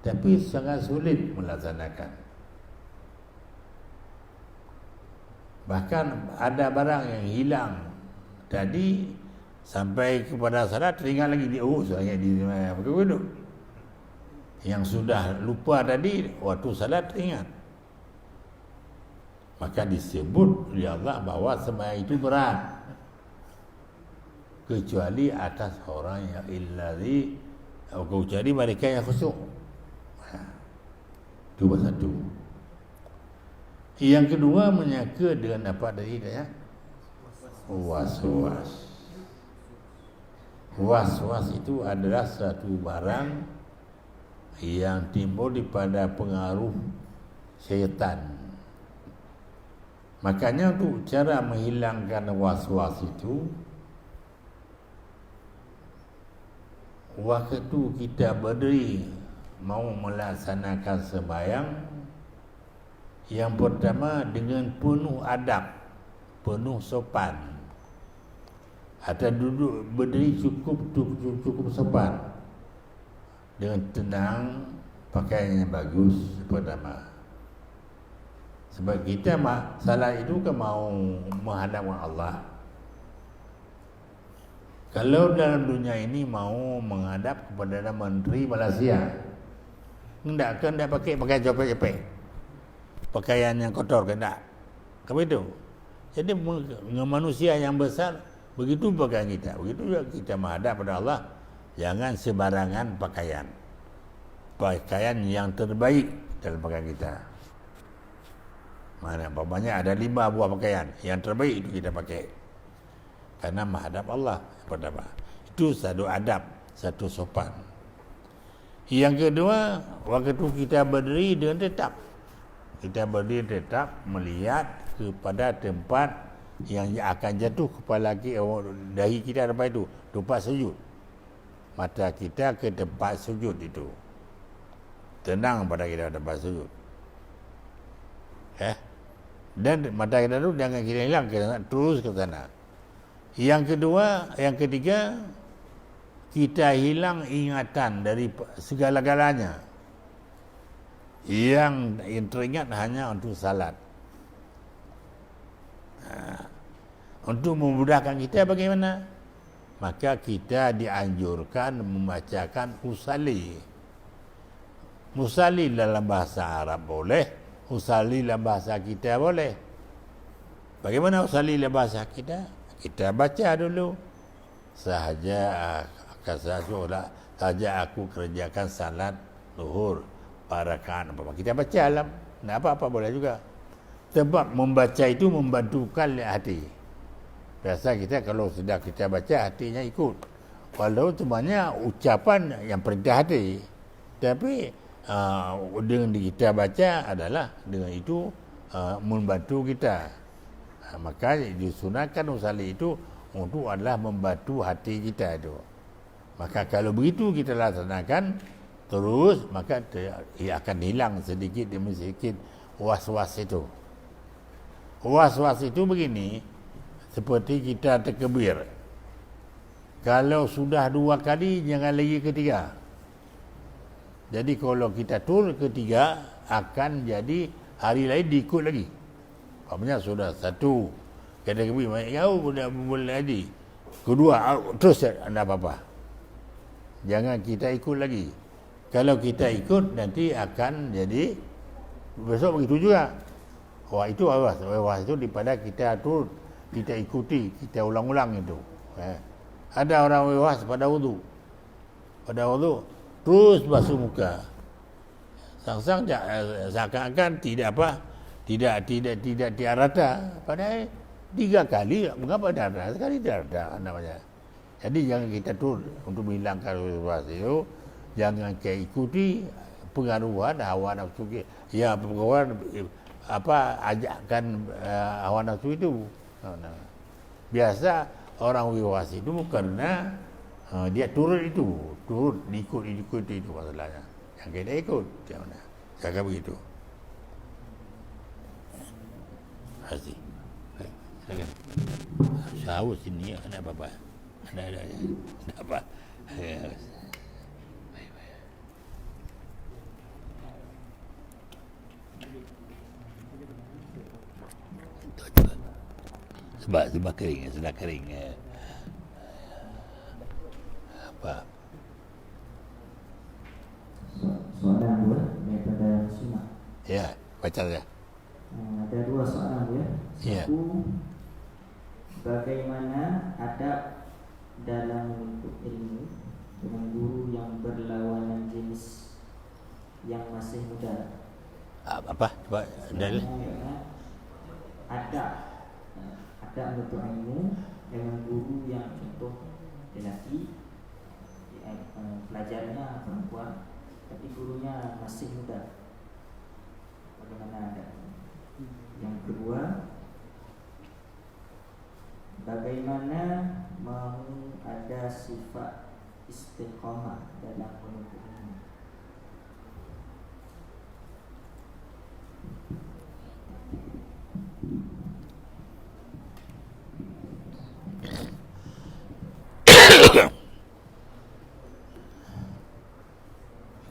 tapi sangat sulit melaksanakan. Bahkan ada barang yang hilang tadi sampai kepada salat teringat lagi dia, oh saya di begitu. Yang sudah lupa tadi waktu salat teringat. Maka disebut oleh Allah bahawa sembahyang itu berat, kecuali atas orang yang illazi, kecuali mereka yang khusyuk. Itu satu. Yang kedua, menyangka dengan apa tadi ya? Was-was. Was-was itu adalah satu barang yang timbul daripada pengaruh syaitan. Makanya untuk cara menghilangkan was-was itu, waktu kita berdiri mau melaksanakan sembahyang, yang pertama dengan penuh adab, penuh sopan. Atau duduk berdiri cukup sopan, dengan tenang, pakaian yang bagus pertama. Sebab kita salat itu kan mau menghadapkan Allah. Kalau dalam dunia ini mau menghadap kepada Menteri Malaysia, hendakkan dia pakai jopek-jopek, pakaian yang kotor ke tak? Apa itu? Jadi dengan manusia yang besar, begitu pakaian kita. Begitu juga kita menghadap pada Allah, jangan sebarangan pakaian. Pakaian yang terbaik dalam pakaian kita. Mana banyak ada 5 buah pakaian, yang terbaik itu kita pakai. Karena menghadap Allah pertama. Itu satu adab, satu sopan. Yang kedua, waktu kita berdiri dengan tetap. Kita berdiri tetap melihat kepada tempat yang akan jatuh kepala kita, dahi kita tempat itu, tempat sujud. Mata kita ke tempat sujud itu. Tenang pada kita tempat sujud. Dan mata kita itu jangan kita hilang, kita terus ke sana. Yang ketiga, kita hilang ingatan dari segala-galanya. Yang teringat hanya untuk salat. Untuk memudahkan kita bagaimana? Maka kita dianjurkan membacakan usalli. Usalli dalam bahasa Arab boleh, usalli dalam bahasa kita boleh. Bagaimana usalli dalam bahasa kita? Kita baca dulu. Sahaja aku kerjakan salat zuhur rakaat apa. Kita baca alam. Nak apa-apa boleh juga. Sebab membaca itu membantukan hati. Biasa kita kalau sudah kita baca, hatinya ikut. Walau sebenarnya ucapan yang perintah hati. Tapi dengan kita baca adalah dengan itu membantu kita. Maka disunahkan usalli itu untuk adalah membantu hati kita itu. Maka kalau begitu kita laksanakan terus, maka ia akan hilang sedikit demi sedikit was-was itu. Was-was itu begini, seperti kita terkebir. Kalau sudah 2 kali, jangan lagi ketiga. Jadi kalau kita turun ketiga, akan jadi hari lain diikut lagi. Maksudnya sudah 1 kita kebir, jauh dah boleh lagi. Kedua, terus anda apa-apa. Jangan kita ikut lagi. Kalau kita ikut, nanti akan jadi besok begitu juga. Wah, itu awas itu daripada kita turun, kita ikuti, kita ulang-ulang itu. Ada orang was pada wudu. Terus basuh muka. Sang-sang seakan-akan tidak rata. Padahal 3 kali, mengapa tidak rata? Sekali tidak rata namanya. Jadi jangan kita turun untuk menghilangkan was itu. Jangan kita ikuti pengaruhan hawa nafsu kita. Ya, pengaruhan ajakan hawa nafsu itu. Biasa orang wiwas itu karena dia turun diikut itu masalahnya. Yang kita ikut, jangan begitu. Asik. Silakan. Sahabat sini ada apa-apa? Ada apa? Itu juga. Sebab kering, sudah kering. Apa? Soalan dua daripada Sunnah. Ya, baca saja. Ada dua soalan ya. Ya. Satu, bagaimana adab dalam menuntut ilmu dengan guru yang berlawanan jenis yang masih muda? Apa? Coba dalil. Adab menuntut ilmu dengan guru yang contoh lelaki, pelajarnya perempuan, tapi gurunya masih muda. Bagaimana adab? Yang kedua, bagaimana mau ada sifat istiqamah dalam menuntut ilmu?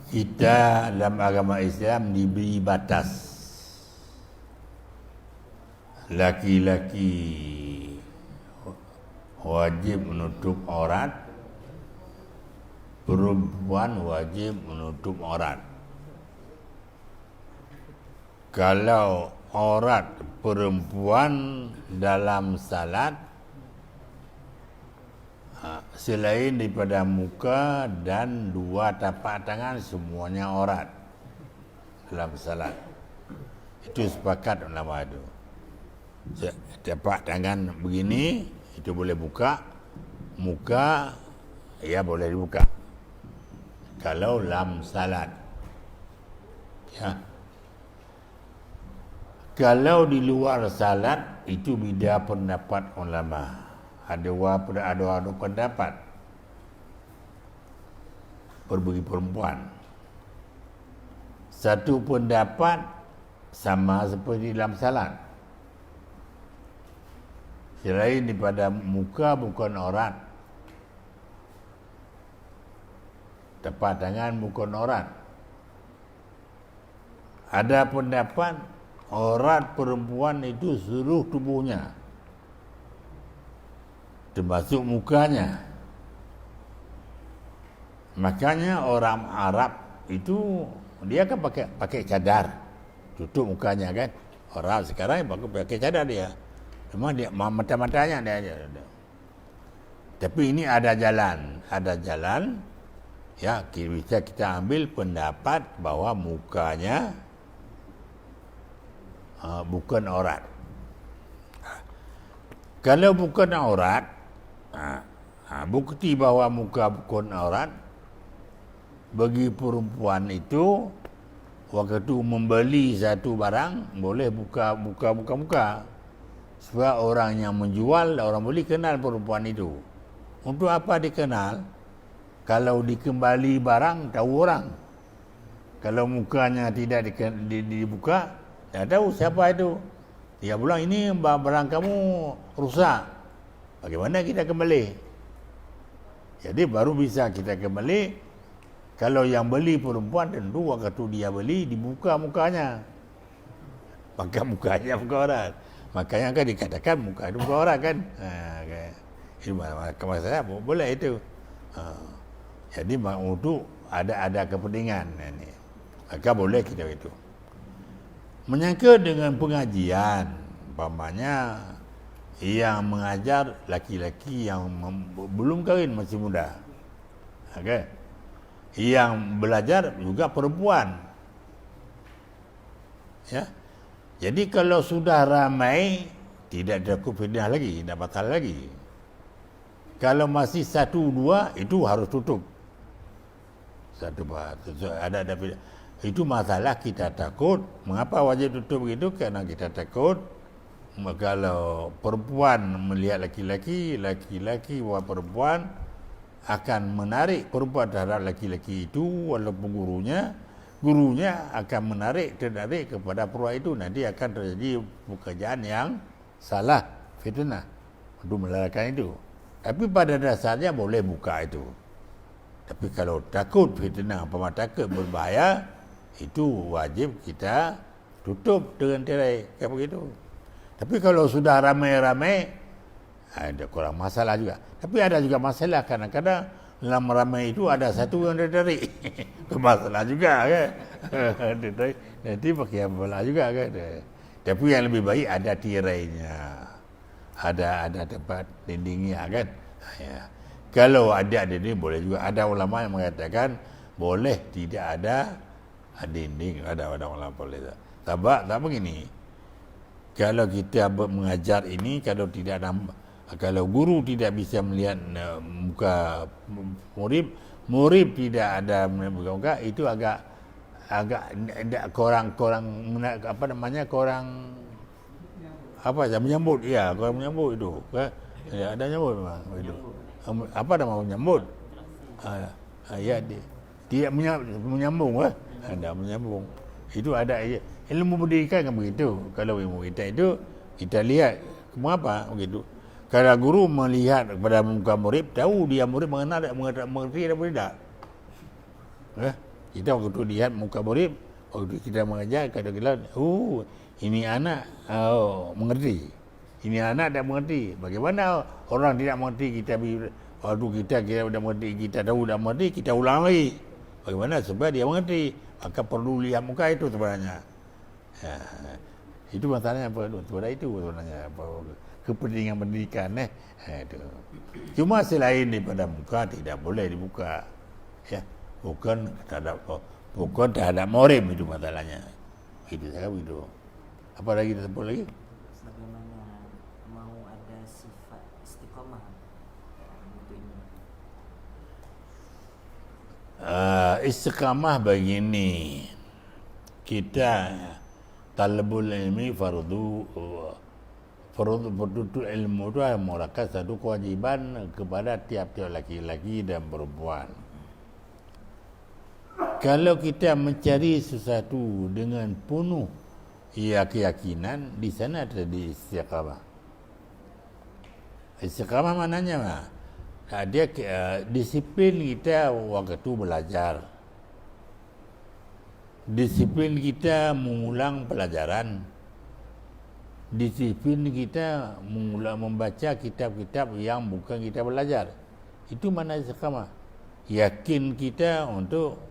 Kita dalam agama Islam diberi batas. Laki-laki wajib menutup aurat, perempuan wajib menutup aurat. Kalau aurat perempuan dalam salat, selain daripada muka dan dua tapak tangan, semuanya aurat dalam salat. Itu sepakat ulama itu. Tapak tangan begini itu boleh buka, muka ya boleh dibuka kalau dalam salat, ya. Kalau di luar salat itu beda pendapat ulama. Ada pendapat berbagi perempuan. Satu pendapat sama seperti dalam salat. Selain daripada muka bukan aurat, tapak tangan bukan aurat. Ada pendapat aurat perempuan itu seluruh tubuhnya, termasuk mukanya. Makanya orang Arab itu dia kan pakai cadar tutup mukanya kan. Orang sekarang pakai cadar dia. Memang dia mata-matanya dia. Tapi ini ada jalan ya, bisa kita ambil pendapat bahwa mukanya bukan aurat. Kalau bukan aurat, bukti bahwa muka bukan aurat bagi perempuan itu, waktu membeli satu barang boleh buka muka. Sebab orang yang menjual, orang beli kenal perempuan itu. Untuk apa dikenal? Kalau dikembali barang, tahu orang. Kalau mukanya tidak dibuka, tak tahu siapa itu. Dia bilang, ini barang kamu rusak. Bagaimana kita kembali? Jadi baru bisa kita kembali. Kalau yang beli perempuan, tentu waktu dia beli, dibuka mukanya. Maka mukanya bukan orang. Makanya kan dikatakan muka itu bukan orang kan. Itu masalah boleh itu. Jadi untuk ada kepentingan ini. Maka boleh kita itu. Menyangka dengan pengajian, umpamanya yang mengajar laki-laki yang belum kahwin, masih muda. Okay. Yang belajar juga perempuan. Ya. Jadi kalau sudah ramai, tidak ada fitnah lagi, tidak batal lagi. Kalau masih satu dua, itu harus tutup. Ada itu masalah kita takut. Mengapa wajib tutup begitu? Karena kita takut kalau perempuan melihat laki-laki, laki-laki buat perempuan akan menarik perempuan terhadap laki-laki itu, walaupun gurunya akan menarik kepada perempuan itu. Nanti akan terjadi pekerjaan yang salah, fitnah untuk melarangkan itu. Tapi pada dasarnya boleh buka itu. Tapi kalau takut fitnah, takut berbahaya, itu wajib kita tutup dengan tirai kayak begitu. Tapi kalau sudah ramai-ramai, Ada kurang masalah juga. Tapi ada juga masalah kadang-kadang dalam ramai itu ada satu yang dia tarik. Itu masalah juga kan. Nanti pakai bola juga kan. Tapi yang lebih baik ada tirainya. Ada tempat dindingnya kan. Ya. Kalau ada dinding boleh juga. Ada ulama yang mengatakan boleh tidak ada dinding. Ada ulama boleh. Tak begini. Kalau kita mengajar ini, kalau guru tidak bisa melihat muka murid tidak ada muka, itu agak kurang apa namanya, kurang apa ya, menyambut, ya kurang menyambut itu. Ya, ada menyambut memang itu. Apa nama menyambut? Ya, tidak menyambung ada menyambung. Itu ada ilmu pendidikan kan begitu. Kalau ilmu kita itu kita lihat mengapa begitu. Kalau guru melihat kepada muka murid, tahu dia murid mengerti atau tidak. Kita waktu lihat muka murid, waktu kita mengajar, kadang-kadang, ini anak mengerti. Ini anak tak mengerti. Bagaimana orang tidak mengerti, waktu kita sudah mengerti, kita tahu dah mengerti, kita ulang lagi. Bagaimana? Sebab dia mengerti. Maka perlu lihat muka itu sebenarnya. Itu masalahnya apa? Itu sebenarnya apa? Kepentingan pendidikan itu. Cuma selain daripada muka tidak boleh dibuka, ya, bukan terhadap murid, itu masalahnya. Itu saya begitu. Apa lagi disebut lagi? Bagaimana mau ada sifat istiqomah untuk ini? Istiqamah begini, kita talabul ilmi fardu ilmu itu merupakan satu kewajiban kepada tiap-tiap laki-laki dan perempuan. Kalau kita mencari sesuatu dengan penuh keyakinan, di sana terjadi istiqamah. Istiqamah maknanya dia disiplin kita waktu belajar, disiplin kita mengulang pelajaran, disiplin kita membaca kitab-kitab yang bukan kita belajar. Itu mana istiqamah. Yakin kita untuk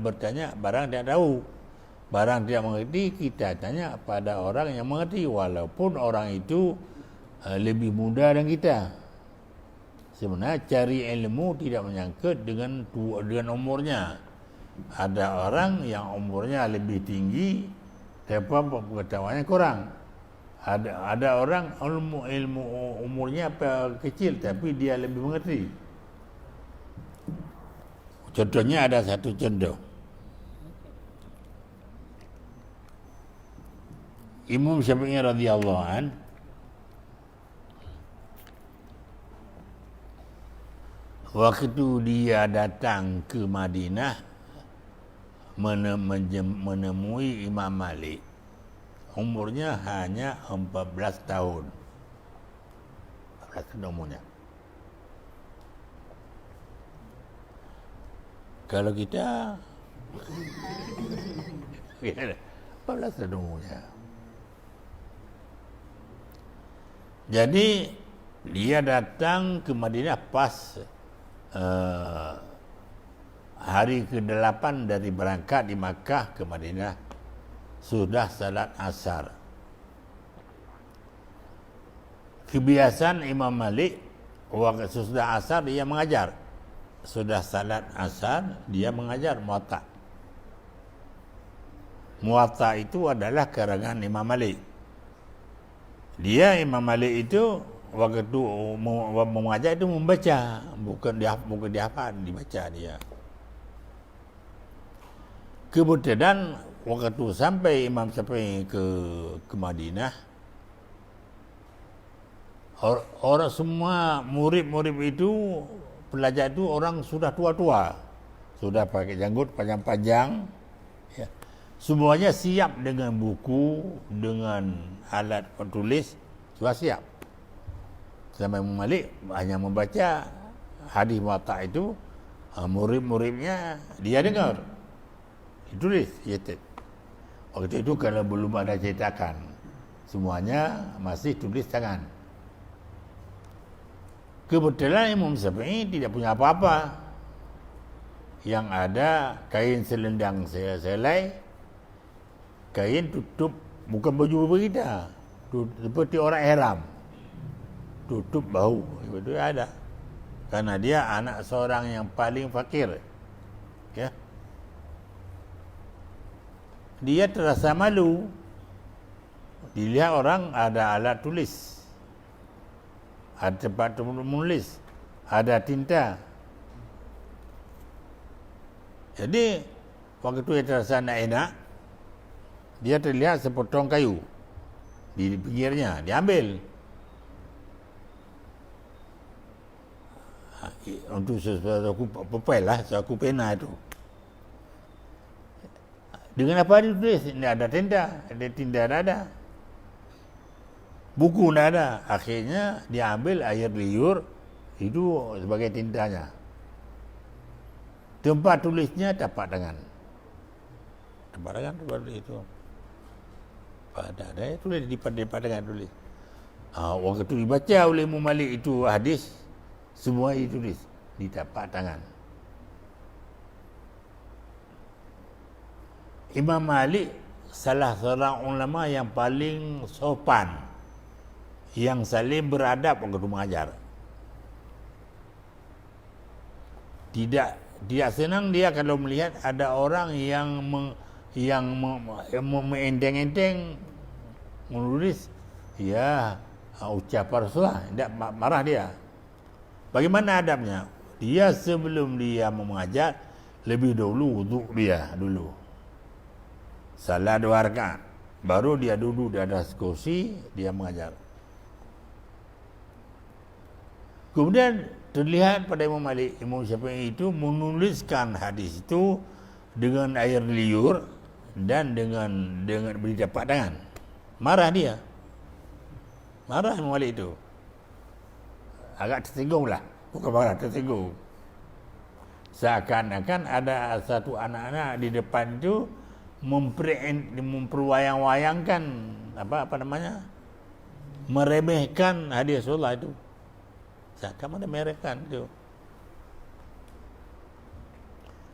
bertanya barang tidak tahu, barang tidak mengerti, kita tanya pada orang yang mengerti, walaupun orang itu lebih muda dari kita. Sebenarnya cari ilmu tidak menyangkut dengan umurnya. Ada orang yang umurnya lebih tinggi tapi pengetahuannya kurang. Ada orang ilmu umurnya kecil tapi dia lebih mengerti. Contohnya ada satu contoh. Imam Syafi'i radhiyallahu an waktu dia datang ke Madinah menemui Imam Malik, umurnya hanya 14 tahun. 14 tahun umurnya. Kalau kita 14 tahun umurnya. Jadi dia datang ke Madinah pas hari ke-8 dari berangkat di Makkah ke Madinah, sudah salat asar. Kebiasaan Imam Malik waktu sudah asar dia mengajar, sudah salat asar dia mengajar Muwatta. Muwatta itu adalah karangan Imam Malik. Imam Malik itu waktu mengajar itu membaca, bukan dihafal, dibaca dia. Kebetulan waktu sampai Imam Syafi'i ke Madinah, orang semua murid-murid itu, pelajar itu orang sudah tua-tua, sudah pakai janggut panjang-panjang, ya. Semuanya siap dengan buku, dengan alat penulis, sudah siap. Sampai Imam Malik hanya membaca hadis Muwatta itu, murid-muridnya dia dengar, ditulis, waktu itu kalau belum ada cetakan, semuanya masih tulis tangan. Kebetulan Imam Syafi'i tidak punya apa-apa. Yang ada kain selendang selai, kain tutup, bukan baju kita, seperti orang ihram, tutup bahu, itu ada. Karena dia anak seorang yang paling fakir, ya. Dia terasa malu. Dilihat orang ada alat tulis, ada tempat menulis, ada tinta. Jadi waktu itu dia terasa nak enak, dia terlihat sepotong kayu di pinggirnya, diambil untuk sesuatu pepel lah, sesuatu pena itu. Dengan apa dia tulis? Ini ada tinta, tidak ada. Buku tidak ada. Akhirnya dia ambil air liur itu sebagai tintanya. Tempat tulisnya tapak tangan. Tapak tangan seperti itu. Pada ada tulis di tapak tangan tulis. Waktu itu dibaca oleh Imam Malik itu hadis, semua ditulis di tapak tangan. Imam Malik salah seorang ulama yang paling sopan, yang saling beradab waktu mengajar. Tidak senang dia kalau melihat ada orang yang mengenteng-enteng menulis ucapan Rasulullah, tidak marah dia. Bagaimana adabnya? Dia sebelum dia mengajar lebih dulu wuduk dia dulu. Salat 2 rakaat, baru dia duduk di atas kursi dia mengajar. Kemudian terlihat pada Imam Malik, Imam Syafi'i itu menuliskan hadis itu dengan air liur dan dengan beri tapak tangan. Marah dia. Marah Imam Malik itu. Agak tersinggung lah. Bukan marah, tersinggung. Seakan-akan ada satu anak-anak di depan itu memperwayang-wayangkan apa namanya? Meremehkan hadis Rasulullah itu. Kamu ada mereka itu.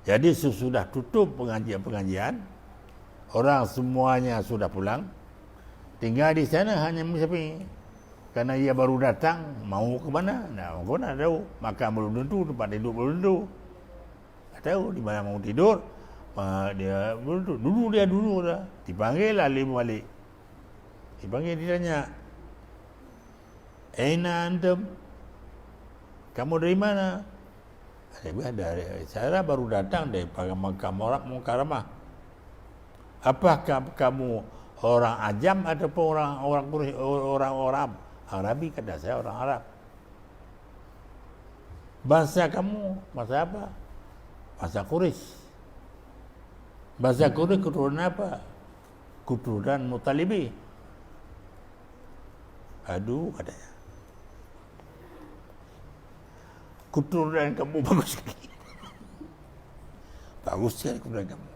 Jadi sesudah tutup pengajian, orang semuanya sudah pulang, tinggal di sana hanya Syafi'i. Karena dia baru datang, mau ke mana? Nah, kau nak tahu. Makan belum tentu, tempat tidur belum tentu. Tak tahu di mana mau tidur. Dia belum tentu. Dulu dah. Dipanggil lah Imam Malik. Dipanggil, ditanya, "Aina antum? Kamu dari mana?" Saya baru datang dari Makam Mukarramah. Apakah kamu orang Ajam ataupun orang Arabi? Kata saya orang Arab. Bahasa kamu bahasa apa? Bahasa Quraisy. Bahasa Quraisy keturunan apa? Keturunan Muttalibi. Aduh, katanya. Keturunan kamu bagus sekali. Bagus sekali keturunan kamu.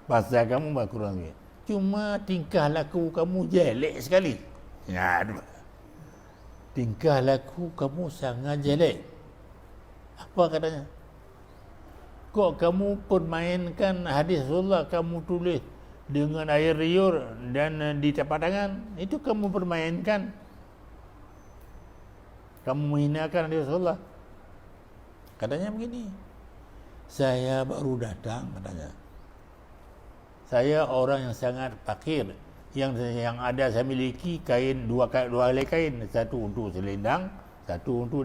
Bahasa kamu bagus sekali. Cuma tingkah laku kamu jelek sekali. Ya, tingkah laku kamu sangat jelek. Apa katanya? Kok kamu permainkan hadis Rasulullah, kamu tulis dengan air liur dan di tapak tangan? Itu kamu permainkan. Kamu menghinakan hadis Rasulullah. Katanya begini, saya baru datang, katanya. Saya orang yang sangat fakir. Yang ada saya miliki kain, dua helai kain. Satu untuk selendang, satu untuk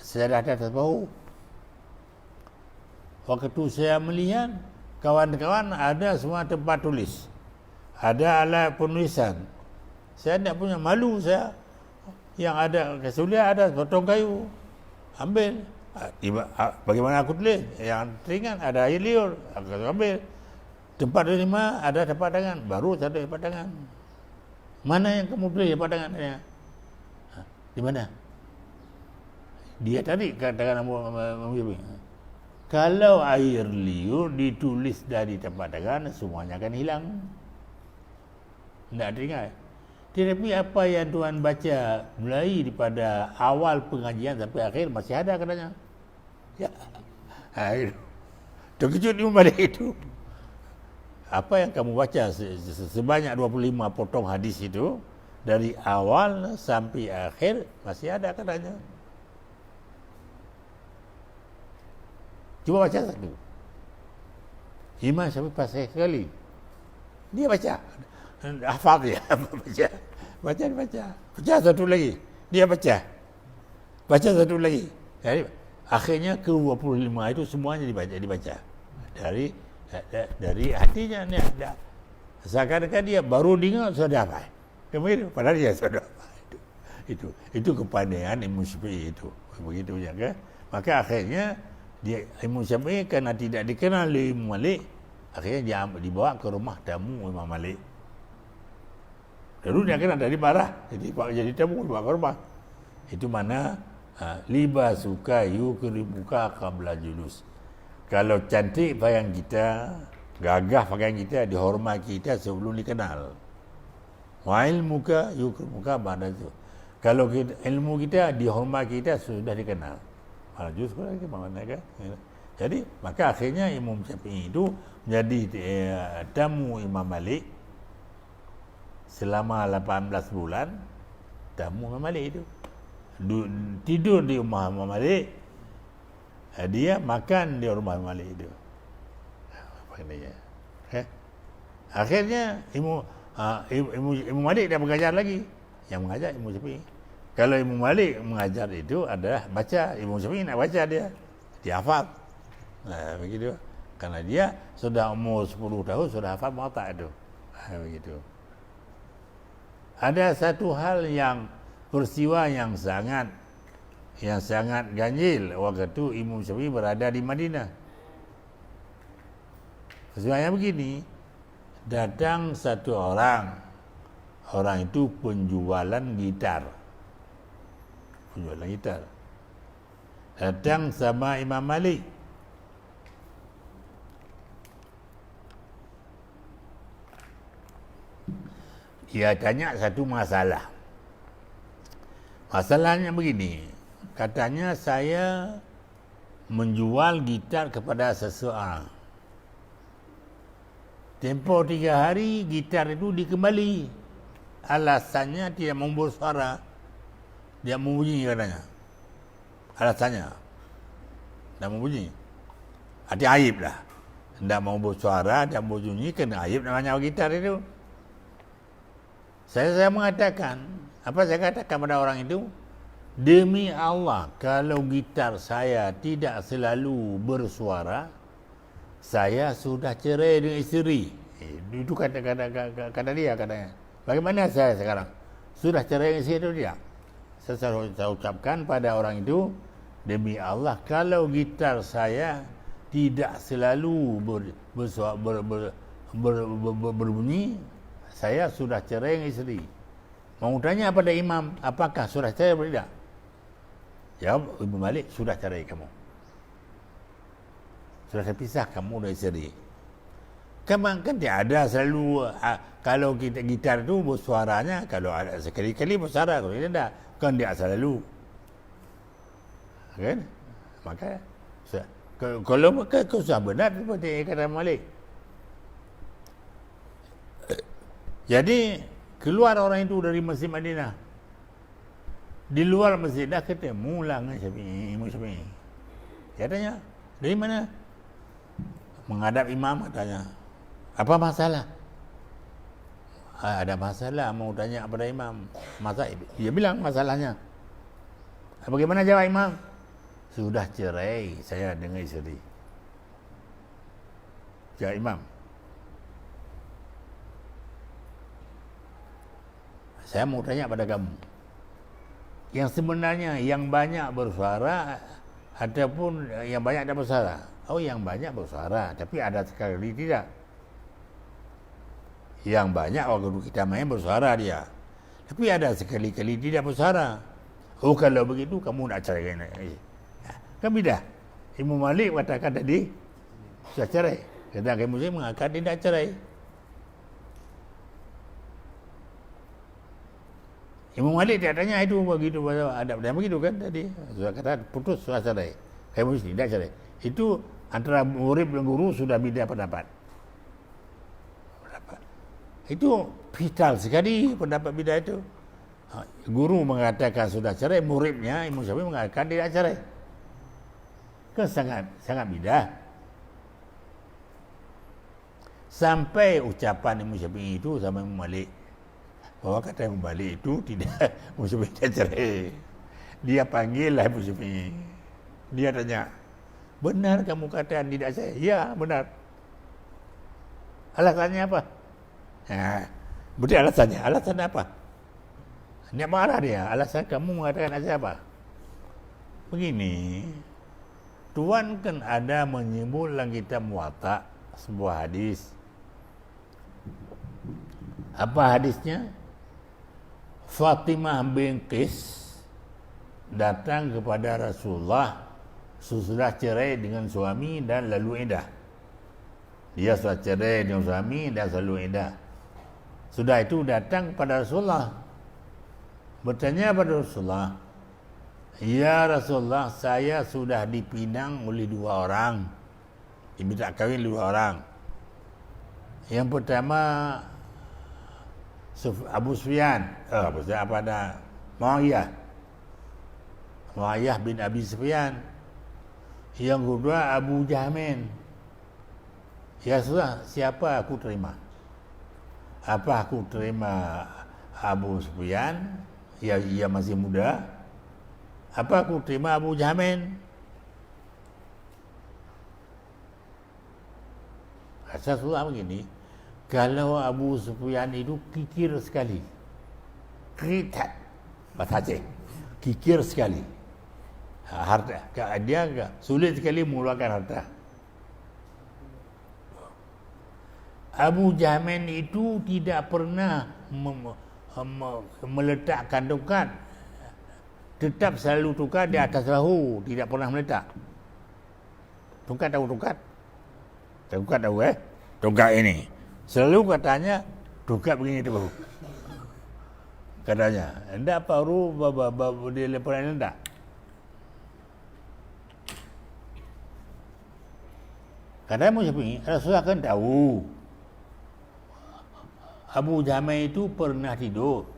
sejadah atas bahu. Waktu itu saya melihat kawan-kawan ada semua tempat tulis. Ada alat penulisan. Saya tidak punya, malu saya. Yang ada kesulian ada potong kayu, ambil. Bagaimana aku tulis? Yang ringan ada air liur, aku ambil. Tempat terima ada tapak tangan, baru saya ada tapak tangan. Mana yang kamu tulis tapak tangan? Di mana? Dia tadi katakan kalau air liur ditulis dari tapak tangan, semuanya akan hilang. Tidak teringat. Tetapi apa yang Tuan baca mulai daripada awal pengajian sampai akhir masih ada katanya. Ya. Itu. Terkejut Imam Malik itu. Apa yang kamu baca sebanyak 25 potong hadis itu dari awal sampai akhir masih ada katanya. Cuba baca satu. Imam Syafi'i pasal sekali. Dia baca. Hafal dia. Baca. Baca satu lagi. Dia baca. Baca satu lagi. Jadi, akhirnya ke 25 itu semuanya dibaca. Dari hatinya ni ada. Seakan-akan dia baru dengar sudah hafal. Kemudian padahal dia sudah hafal itu kepandaian Imam Syafi'i itu. Begitu juga. Maka akhirnya dia Imam Syafi'i kerana tidak dikenal oleh Imam Malik, akhirnya dia dibawa ke rumah tamu Imam Malik. Lalu dia kenal dari marah, jadi tamu dibawa ke rumah. Itu mana libasuka yukrimuka qabla julus. Kalau cantik pakaian kita, gagah pakaian kita, dihormati kita sebelum dikenal. Wa ilmuka yukrimuka ba'da itu. Kalau ilmu kita dihormati kita sudah dikenal. Malah justru lagi mana kan? Jadi maka akhirnya Imam Syafi'i itu menjadi tamu Imam Malik selama 18 bulan. Tamu Imam Malik itu tidur di rumah Imam Malik, dia makan di rumah Imam Malik itu. Akhirnya Imam Malik dah mengajar lagi. Yang mengajar Imam Syafi'i. Kalau Imam Malik mengajar itu adalah baca, Imam Syafi'i nak baca dia hafal. Begitu. Karena dia sudah umur 10 tahun sudah hafal Muwatta itu. Begitu. Ada satu hal yang peristiwa yang sangat ganjil waktu Imam Syafi'i berada di Madinah. Peristiwanya begini, datang satu orang itu penjualan gitar. Datang sama Imam Malik. Dia tanya satu masalah. Masalahnya begini, katanya saya menjual gitar kepada seseorang. Tempoh 3 hari gitar itu dikembali. Alasannya tidak mau bersuara. Dia mau bunyi katanya. Alasannya tidak mau bunyi. Hati aib lah. Tidak mau bersuara, tidak mau bunyi, kena aib namanya gitar itu. Saya mengatakan, apa saya katakan pada orang itu? Demi Allah, kalau gitar saya tidak selalu bersuara, saya sudah cerai dengan isteri. Itu kata dia katanya. Bagaimana saya sekarang? Sudah cerai dengan isteri itu dia? Saya ucapkan pada orang itu, demi Allah, kalau gitar saya tidak selalu berbunyi, saya sudah cerai dengan isteri. Mau tanya pada imam, apakah sudah cerai atau tidak? Jawab Imam Malik, sudah cerai kamu. Sudah terpisah kamu dari isteri. Kan tidak ada selalu, kalau kita gitar itu bersuaranya, kalau ada sekali-kali bersuara, kalau tidak, kan tidak selalu. Kan? Maka kalau kau sudah benar seperti kata Malik. Jadi keluar orang itu dari Masjid Madinah. Di luar masjid dah ketemu lah dengan Imam Syafi'i. Dia tanya, dari mana? Menghadap imam katanya. Apa masalah? Ada masalah, mau tanya kepada imam. Dia bilang masalahnya. Bagaimana jawab imam? Sudah cerai saya dengan isteri. Jawab imam. Saya mau tanya pada kamu. Yang sebenarnya yang banyak bersuara ataupun yang banyak tak bersuara? Oh, yang banyak bersuara, tapi ada sekali tidak. Yang banyak waktu kita main bersuara dia, tapi ada sekali-kali tidak bersuara. Oh, kalau begitu kamu nak cerai kan? Kan beda. Imam Malik katakan tadi sudah cerai. Kata Muslim mengatakan tidak cerai. Imam Malik dia tanya itu begitu adab dia begitu kan tadi. Sudah kata putus sudah cerai. Kayak mesti tidak cerai. Itu antara murid dan guru sudah beda pendapat. Itu vital sekali pendapat beda itu. Guru mengatakan sudah cerai, muridnya Imam Syafi'i mengatakan tidak cerai. Kan sangat beda. Sampai ucapan Imam Syafi'i itu sama Imam Malik, bahwa kata Imam Malik itu tidak, Imam Syafi'i tidak cerai. Dia panggillah Imam Syafi'i. Dia tanya, benar kamu kata tidak cerai? Ya, benar. Alasannya apa? Berarti alasannya apa? Dia marah dia. Alasan kamu mengatakan apa? Begini, Tuan kan ada menyebut dalam kitab Muwatta sebuah hadis. Apa hadisnya? Fatimah bin Qais datang kepada Rasulullah sesudah cerai dengan suami dan lalu iddah. Dia sudah cerai dengan suami dan lalu iddah. Sudah itu datang kepada Rasulullah, bertanya pada Rasulullah, ya Rasulullah, saya sudah dipinang oleh 2 orang, diminta kahwin 2 orang. Yang pertama Abu Sufyan, Muawiyah bin Abi Sufyan. Yang kedua Abu Jahmin. Ya sudah, siapa aku terima? Apa aku terima Abu Sufyan? Ya, ia masih muda. Apa aku terima Abu Jahmin? Rasulullah begini, kalau Abu Sufyan itu kikir sekali, kritat, bahasa Aceh, kikir sekali, harta, dia sulit sekali mengeluarkan harta. Abu Jahmin itu tidak pernah meletakkan tongkat, tetap selalu tongkat di atas bahu, tidak pernah meletak. Tongkat tahu tongkat? Tongkat tahu Tongkat ini selalu katanya tongkat begini di bahu. Katanya, hendak baru dia lepas hendak. Katanya Syafi'i, Rasulullah kan tahu Abu Jahmin itu pernah tidur.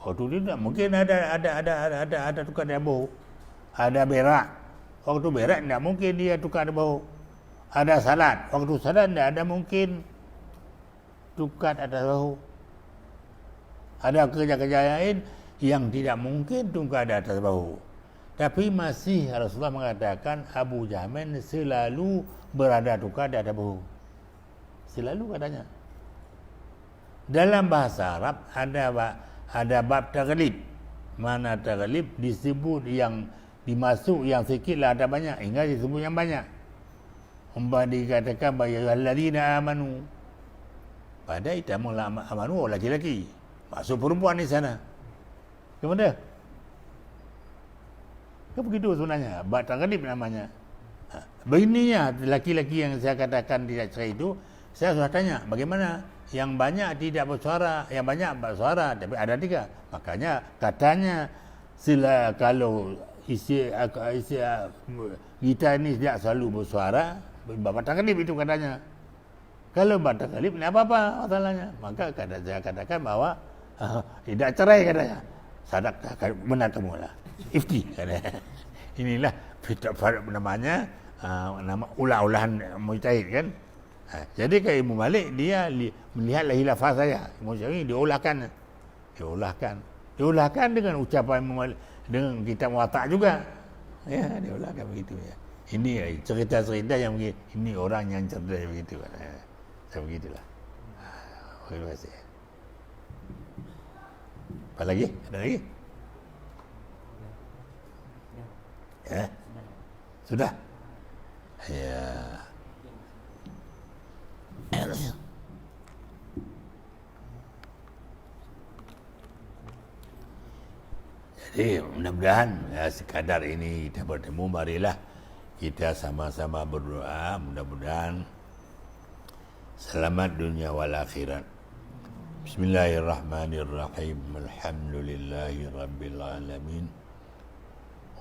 Waktu itu tak mungkin ada tukar di bahu. Ada berak. Waktu berak tak mungkin dia tukar di bahu. Ada salat. Waktu salat tak ada mungkin tukar atas bahu. Ada kerja-kerja lain yang tidak mungkin tukar di atas bahu. Tapi masih Rasulullah mengatakan Abu Jahmin selalu berada tukar di atas bahu. Selalu katanya. Dalam bahasa Arab ada bab taghlib. Mana taghlib disebut yang dimasuk yang sikit lah ada banyak. Hingga disebut yang banyak. Umpama dikatakan alladzina amanu. Pada itamul amanu laki-laki. Masuk perempuan di sana. Kemudian begitu sebenarnya. Bab taghlib namanya. Begininya laki-laki yang saya katakan tidak cerai itu, saya sudah tanya bagaimana? Yang banyak tidak bersuara, yang banyak bersuara, tapi ada 3. Makanya katanya sila kalau isi kita ini tidak selalu bersuara, bab taklif itu katanya. Kalau bab taklif tidak apa-apa masalahnya. Maka saya katakan bahwa tidak cerai katanya. Sadak benar kamu lah. Ifti katanya. Inilah namanya nama ulah-ulahan mujtahid kan. Jadi ke Imam Malik dia melihatlah khilafah saya. Imam Syafi'i diolahkan dengan ucapan Imam Malik, dengan kitab Muwatta juga. Ya, diolahkan begitu ya. Ini cerita-cerita yang begini. Ini orang yang cerdas begitu kan. Saya begitulah. Terima kasih. Apa lagi? Ada lagi? Ya. Sudah. Ya. Jadi mudah-mudahan sekadar ini kita bertemu, marilah kita sama-sama berdoa mudah-mudahan selamat dunia wal akhirat. Bismillahirrahmanirrahim. Alhamdulillahi rabbil alamin.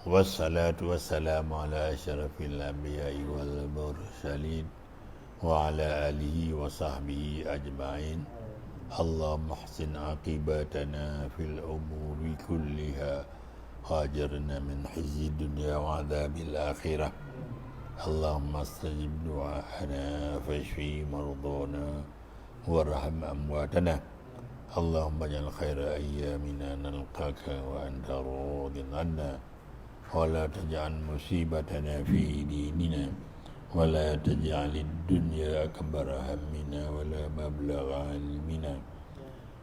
Wassalatu wassalamu ala asyrafil anbiya'i wal mursalin wa ala alihi wa sahbihi ajma'in. Allahumma ahsin aqibatana fil umuri kulliha wajirna min khizyi dunya wa adzabil akhirah. Allahumma astajib du'ana fashfi mardana warham amwatana. Allahumma ja'al khaira ayyamina nalqaka wa anta radin anna wa la taj'al musibatana fi dinina wa la taj'al ad-dunya akbara hammina wa la mablagha ilmina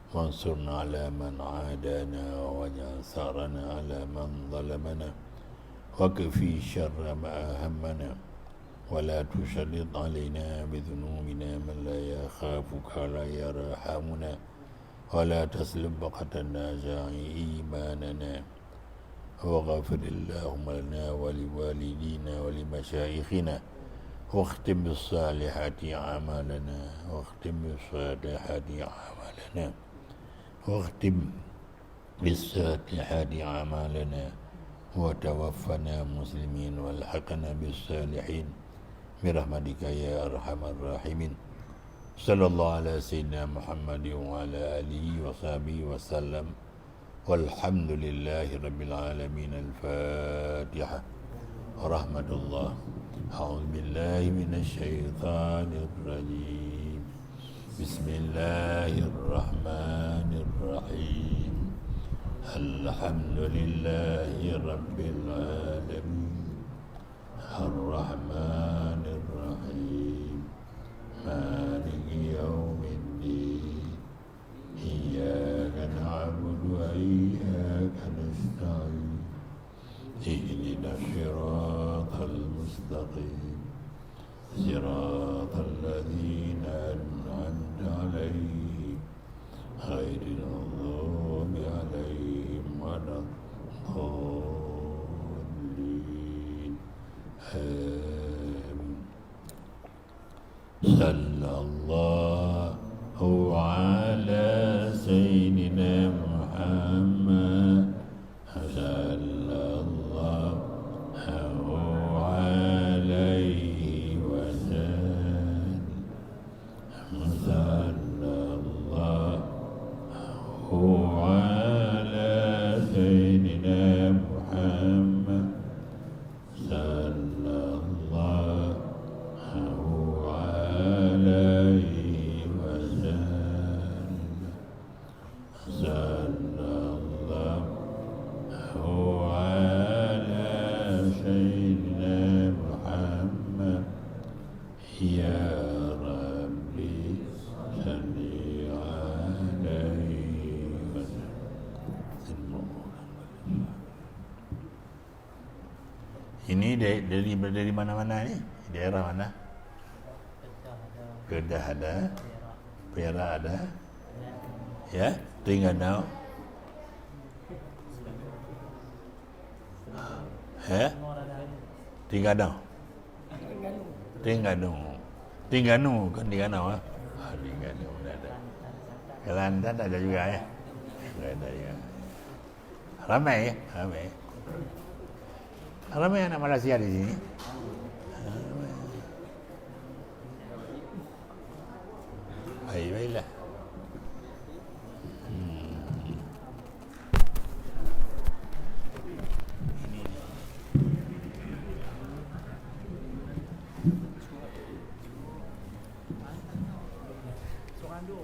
wansurna ala man adana wa ja'al sarana ala man zalamana wa kafi syarra ma ahammana wa la tusallit alaina bidhunubina man la yakhafuka la yarhamuna ولا تسلب بقتنا جاعي إيماننا وغفر اللهم لنا ولوالدينا ولمشايخنا واختم بالصالحات أعمالنا واختم بالصالحات أعمالنا واختم بالصالحات أعمالنا وتوفنا مسلمين والحقنا بالصالحين برحمتك يا أرحم الراحمين. Sallallahu ala sayyidina Muhammad wa ala alihi wa sahbihi wa sallam. Walhamdulillahi rabbil alamin. Al-Fatiha. Rahmatullah. A'udzu billahi minasy syaithanir rajim. Bismillahirrahmanirrahim. Alhamdulillahi rabbil alamin. Ar-Rahmanir Rahim. مالك يوم الدين إياك نعبد وإياك نستعين اهدنا الصراط المستقيم صراط الذين أنعمت عليهم غير المغضوب عليهم ولا الضالين. Sallallahu ala sayyidina Muhammad. Sallallahu alaihi wasallam. Sallallahu ala sayyidina Muhammad. Ini dari mana-mana ni? Daerah mana? Kedah ada, Perak ada, ya, Terengganu, ya, Terengganu kan Terengganu ah, Terengganu ada, Kelantan ada juga ya, ada ya, ramai anak Malaysia di sini. Baiklah. Sorando.